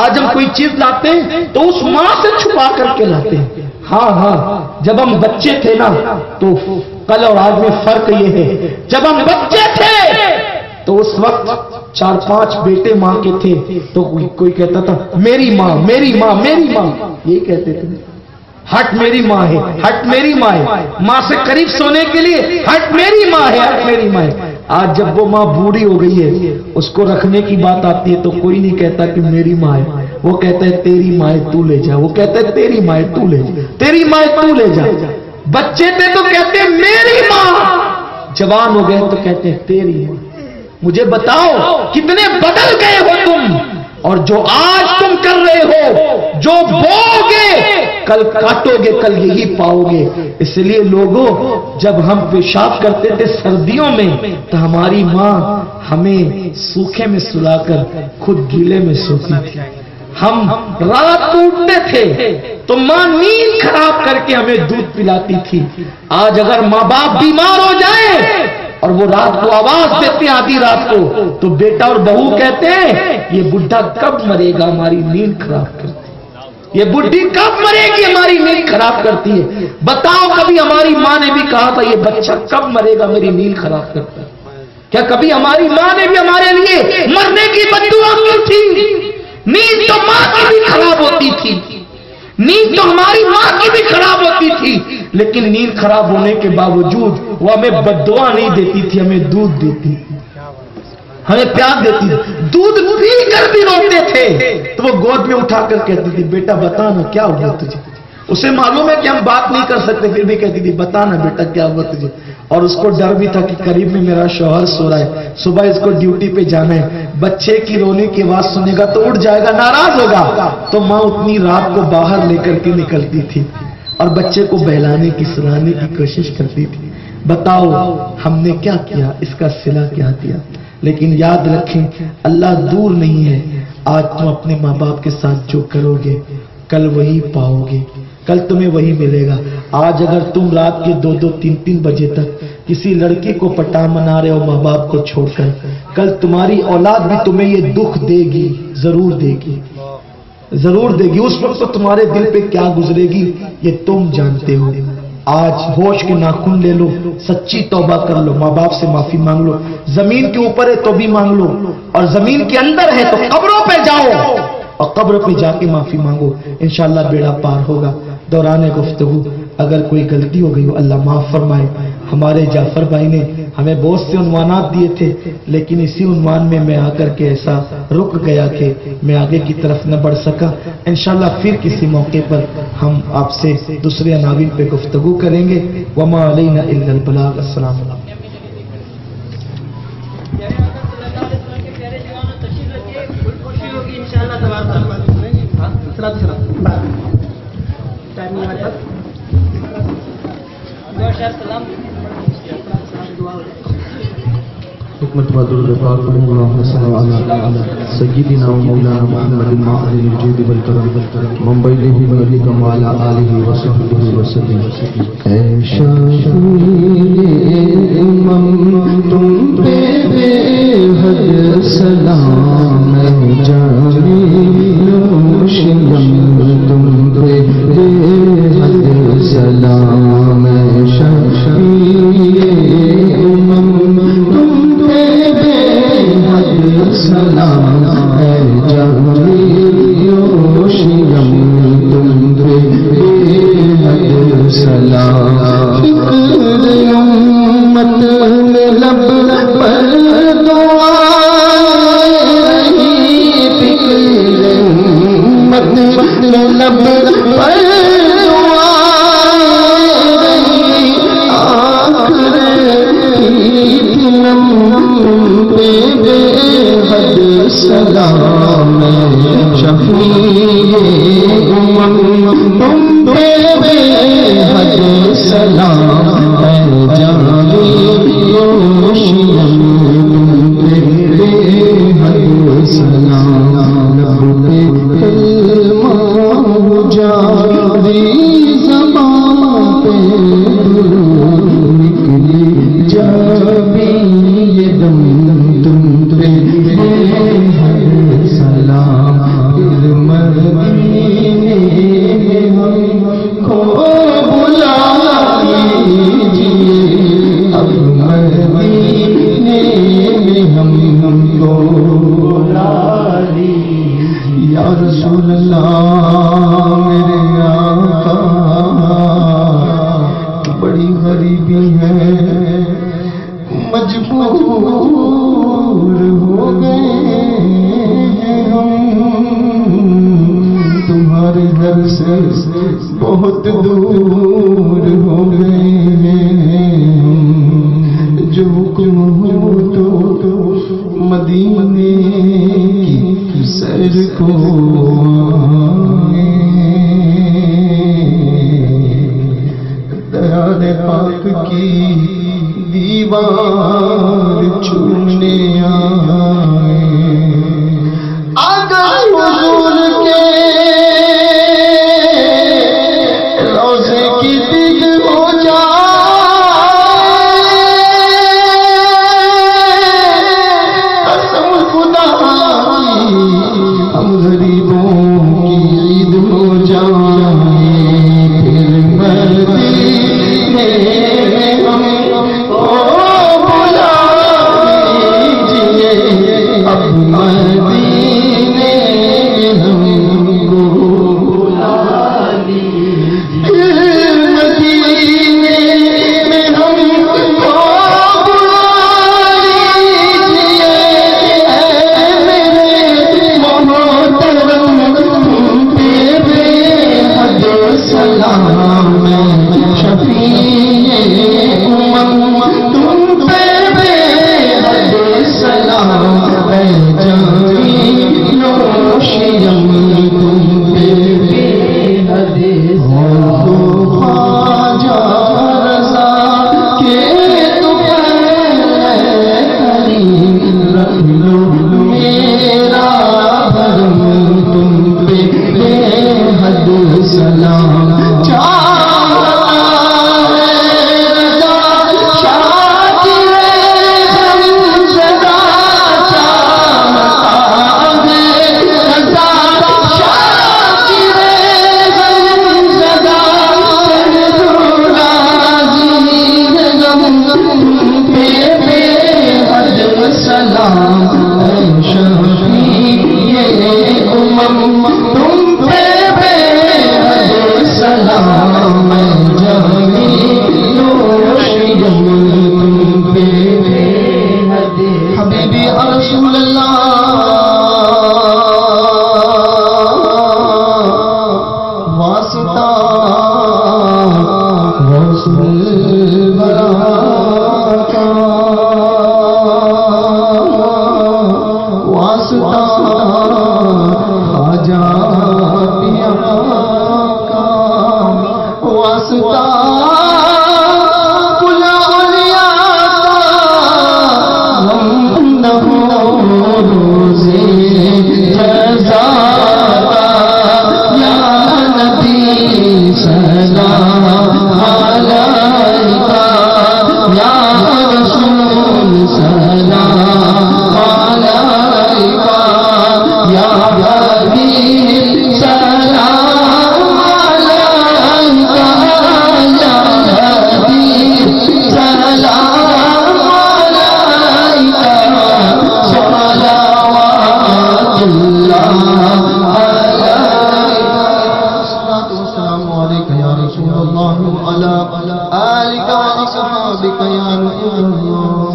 آج ہم کوئی چیز لاتے ہیں تو اس ماں سے چھپا کر کے لاتے ہیں۔ ہاں جب ہم بچے تھے نا تو کل اور آج میں فرق یہ ہے، جب ہم بچے تھے تو اس وقت 4-5 بیٹے ماں کے تھے تو کوئی کہتا تھا میری ماں میری ماں میری ماں، یہی کہتے تھے، ہٹ میری ماں ہے، ہٹ میری ماں ہے، ماں سے قریب سونے کے لیے ہٹ میری ماں ہے، ہٹ میری ماں ہے۔ آج جب وہ ماں بوڑھی ہو گئی ہے، اس کو رکھنے کی بات آتی ہے تو کوئی نہیں کہتا کہ میری ماں ہے، وہ کہتا ہے تیری ماں ہے تو لے جا، وہ کہتا ہے تیری ماں ہے تو لے جا، تیری ماں ہے تو لے جا۔ بچے تھے تو کہتے ہیں میری ماں، جوان ہو گئے تو کہتے ہیں تیری ماں۔ مجھے بتاؤ کتنے بدل گئے ہو تم، اور جو آج تم کر رہے ہو، جو بو گے کل کاٹو گے، کل یہی پاؤ گے۔ اس لیے لوگوں جب ہم پیشاب کرتے تھے سردیوں میں تو ہماری ماں ہمیں سوکھے میں سلا کر خود گیلے میں سوتی تھی۔ ہم رات ٹوٹتے تھے تو ماں نیند خراب کر کے ہمیں دودھ پلاتی تھی۔ آج اگر ماں باپ بیمار ہو جائے اور وہ رات کو آواز دیتے ہیں آدھی رات کو تو بیٹا اور بہو کہتے ہیں یہ بڈھا کب مرے گا، ہماری نیند خراب کرتی ہے، یہ بڈھی کب مرے گی، ہماری نیند خراب کرتی ہے۔ بتاؤ کبھی ہماری ماں نے بھی کہا تھا یہ بچہ کب مرے گا، میری نیند خراب کرتا ہے؟ کیا کبھی ہماری ماں نے بھی ہمارے لیے مرنے کی بددعا کی تھی؟ نیند تو ماں کی بھی خراب ہوتی تھی، نیند تو ہماری ماں کی بھی خراب ہوتی تھی، لیکن نیند خراب ہونے کے باوجود وہ ہمیں بددعا نہیں دیتی تھی، ہمیں دودھ دیتی تھی، ہمیں پیار دیتی تھی۔ دودھ پی کر بھی روتے تھے تو وہ گود میں اٹھا کر کہتی تھی بیٹا بتانا کیا ہوا تجھے۔ اسے معلوم ہے کہ ہم بات نہیں کر سکتے پھر بھی کہتی تھی بتانا بیٹا کیا ہوا تجھے۔ اور اس کو ڈر بھی تھا کہ قریب میں میرا شوہر سو رہا ہے، صبح اس کو ڈیوٹی پہ جانا ہے، بچے کی رونے کی آواز سنے گا تو اٹھ جائے گا، ناراض ہوگا، تو ماں اتنی رات کو باہر لے کر کے نکلتی تھی اور بچے کو بہلانے کی سلانے کی کوشش کرتی تھی۔ بتاؤ ہم نے کیا کیا، اس کا صلہ کیا دیا؟ لیکن یاد رکھیں اللہ دور نہیں ہے۔ آج تم اپنے ماں باپ کے ساتھ جو کرو گے کل وہی پاؤ گے، کل تمہیں وہی ملے گا۔ آج اگر تم رات کے 2-2, 3-3 بجے تک کسی لڑکی کو پٹا منا رہے ہو ماں باپ کو چھوڑ کر، کل تمہاری اولاد بھی تمہیں یہ دکھ دے گی، ضرور دے گی، ضرور دے گی۔ اس وقت تو تمہارے دل پہ کیا گزرے گی یہ تم جانتے ہو۔ آج ہوش کے ناخن لے لو، سچی توبہ کر لو، ماں باپ سے معافی مانگ لو، زمین کے اوپر ہے تو بھی مانگ لو، اور زمین کے اندر ہے تو قبروں پہ جاؤ اور قبر پہ جا کے معافی مانگو، انشاءاللہ بیڑا پار ہوگا۔ دوران گفتگو اگر کوئی غلطی ہو گئی ہو اللہ معاف فرمائے۔ ہمارے جعفر بھائی نے ہمیں بہت سے عنوانات دیے تھے، لیکن اسی عنوان میں آ کر کے ایسا رک گیا کہ میں آگے کی طرف نہ بڑھ سکا۔ انشاءاللہ پھر کسی موقع پر ہم آپ سے دوسرے عناوین پہ گفتگو کریں گے۔ وما علینا الا البلاغ۔ السلام علیکم۔ حکمت بہادر پاک اللہم صلی اللہ علیہ سیدنا و مولانا محمد المعلی الجود والکرم ممبئی لہی ملکم وعلا آلہ وصحبہ وسلم۔ اے شفیع امم تم پہ بے حد سلام، اے جامی نوشیم تم پہ بے حد سلام، اے شفیع سلام فکر امت میں لب پر دعا رہی فکر امت میں لب پر دعا رہی آخر بے حد سلام شفیع امم تم پہ بے حد سلام جامی روشنیم تم پہ بے حد سلام لب پہ کلمہ جاری زبان پہ نکلی جابی یہ دم تم پہ بے حد سلام مدینے میں ہم کو بلا لیجیے اب مدینے میں ہم کو بلا لیجیے یا رسول اللہ میرے آقا بڑی غریبی ہے مجبور ہو گئے ہیں ہم تمہارے گھر سے بہت دور ہو گئے ہیں جو حکم ہو تو مدینے کی سیر کو دیار پاک کی دیوار چھونے آئے اگر حضور کے روضے کی دل ہو جائے قسم خدا ہم غریبوں کی عید ہو جائے پھر مدینے ہم مدینے ہم کو بلا لیجیے مدینے میں ہم کو بلا لیجیے اے میرے محترم تم پہ بے حد سلام شفیع امم تم پہ بے حد سلام روشنیم تم پہ بے حد خواجہ رضا کے تو کریم رکھ لو میرا بھرم تم پہ بے حد سلام حبیبی رسول اللہ واسطہ رسول کا واسطہ خواجہ پیا کا واسطہ رسول اللہ على آلك وأصحابك يا نور الله.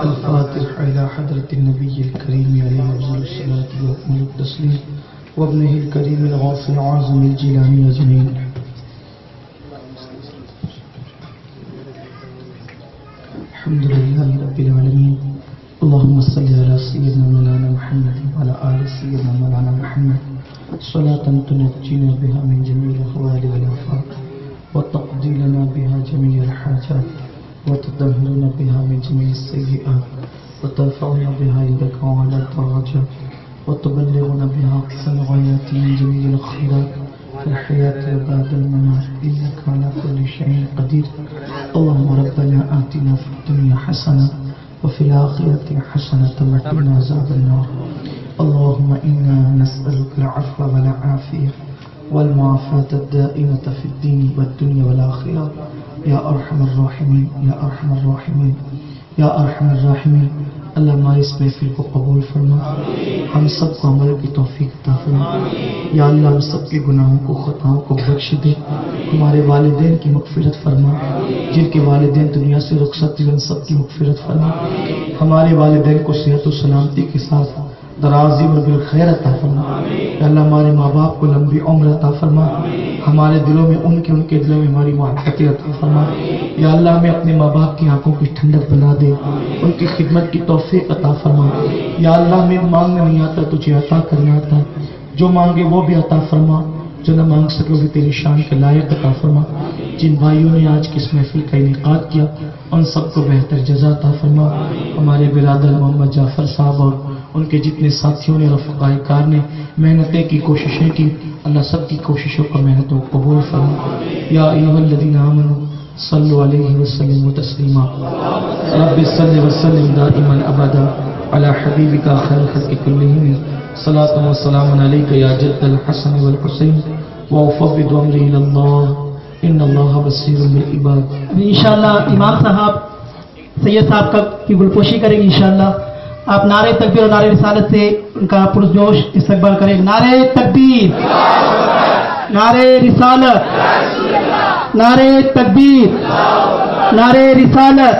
الفاتحة إلى حضرة النبي الكريم عليه أفضل الصلاة وأتم التسليم وابنه الكريم الغوث العظيم الجيلاني أجمعين. الحمد لله رب العالمين. اللهم صل على سيدنا مولانا محمد وعلى آل سيدنا مولانا محمد صلاة تنجينا بها من جميع الأهوال والآفات وتقضي لنا بها جميع الحاجات وتطهرنا بها من جميع السيئات وترفعنا بها عندك أعلى الدرجات وتبلغنا بها أقصى الغايات من جميع الخيرات في الحياة وبعد الممات إنك على كل شيء قدير. اللهم ربنا آتنا في الدنيا حسنة وفي الآخرة حسنة وقنا عذاب النار. اللهم إنا نسألك العفو والعافية والمعافاة الدائمة في الدين والدنيا والآخرة یا ارحم الراحمین یا ارحم الراحمین یا ارحم الراحمین. اللہ ہماری اس محفل کو قبول فرما، ہم سب کو عمل کی توفیق عطا فرما. یا اللہ ہم سب کے گناہوں کو خطاؤں کو بخش دے. ہمارے والدین کی مغفرت فرما، جن کے والدین دنیا سے رخصت ہوئے ان سب کی مغفرت فرما. ہمارے والدین کو صحت و سلامتی کے ساتھ درازی اور بالخیر عطا فرما. یا اللہ ہمارے ماں باپ کو لمبی عمر عطا فرما. ہمارے دلوں میں ان کے دلوں میں ہماری محبت عطا فرما. یا اللہ ہمیں اپنے ماں باپ کی آنکھوں کی ٹھنڈک بنا دے، ان کی خدمت کی توفیق عطا فرما. یا اللہ ہمیں مانگنا نہیں آتا، تجھے عطا کرنا آتا ہے. جو مانگے وہ بھی عطا فرما، جو نہ مانگ سکے وہ بھی تیری شان کے لائق عطا فرما. جن بھائیوں نے آج کی اس محفل کا انعقاد کیا ان سب کو بہتر جزا عطا فرما. ہمارے برادر محمد جعفر صاحب اور ان کے جتنے ساتھیوں نے رفقائے کار نے محنتیں کی، کوششیں کی، اللہ سب کی کوششوں کا محنتوں کو قبول فرما. یا ایھا الذین آمنوا صلوا علیہ وسلموا تسلیما. رب صل وسلم دائما ابدا علی حبیبک خیر الخلق کلہم. صلاۃ و سلام علیک یا جد الحسن والحسین وافوض امری الی اللہ ان اللہ بصیر بالعباد. انشاءاللہ امام صاحب سید صاحب کی گلپوشی کریں گے. انشاءاللہ آپ نعرہ تکبیر اور نعرہ رسالت سے ان کا پرجوش استقبال کریں. نعرہ تکبیر، نعرہ رسالت، نعرہ تکبیر، نعرہ رسالت.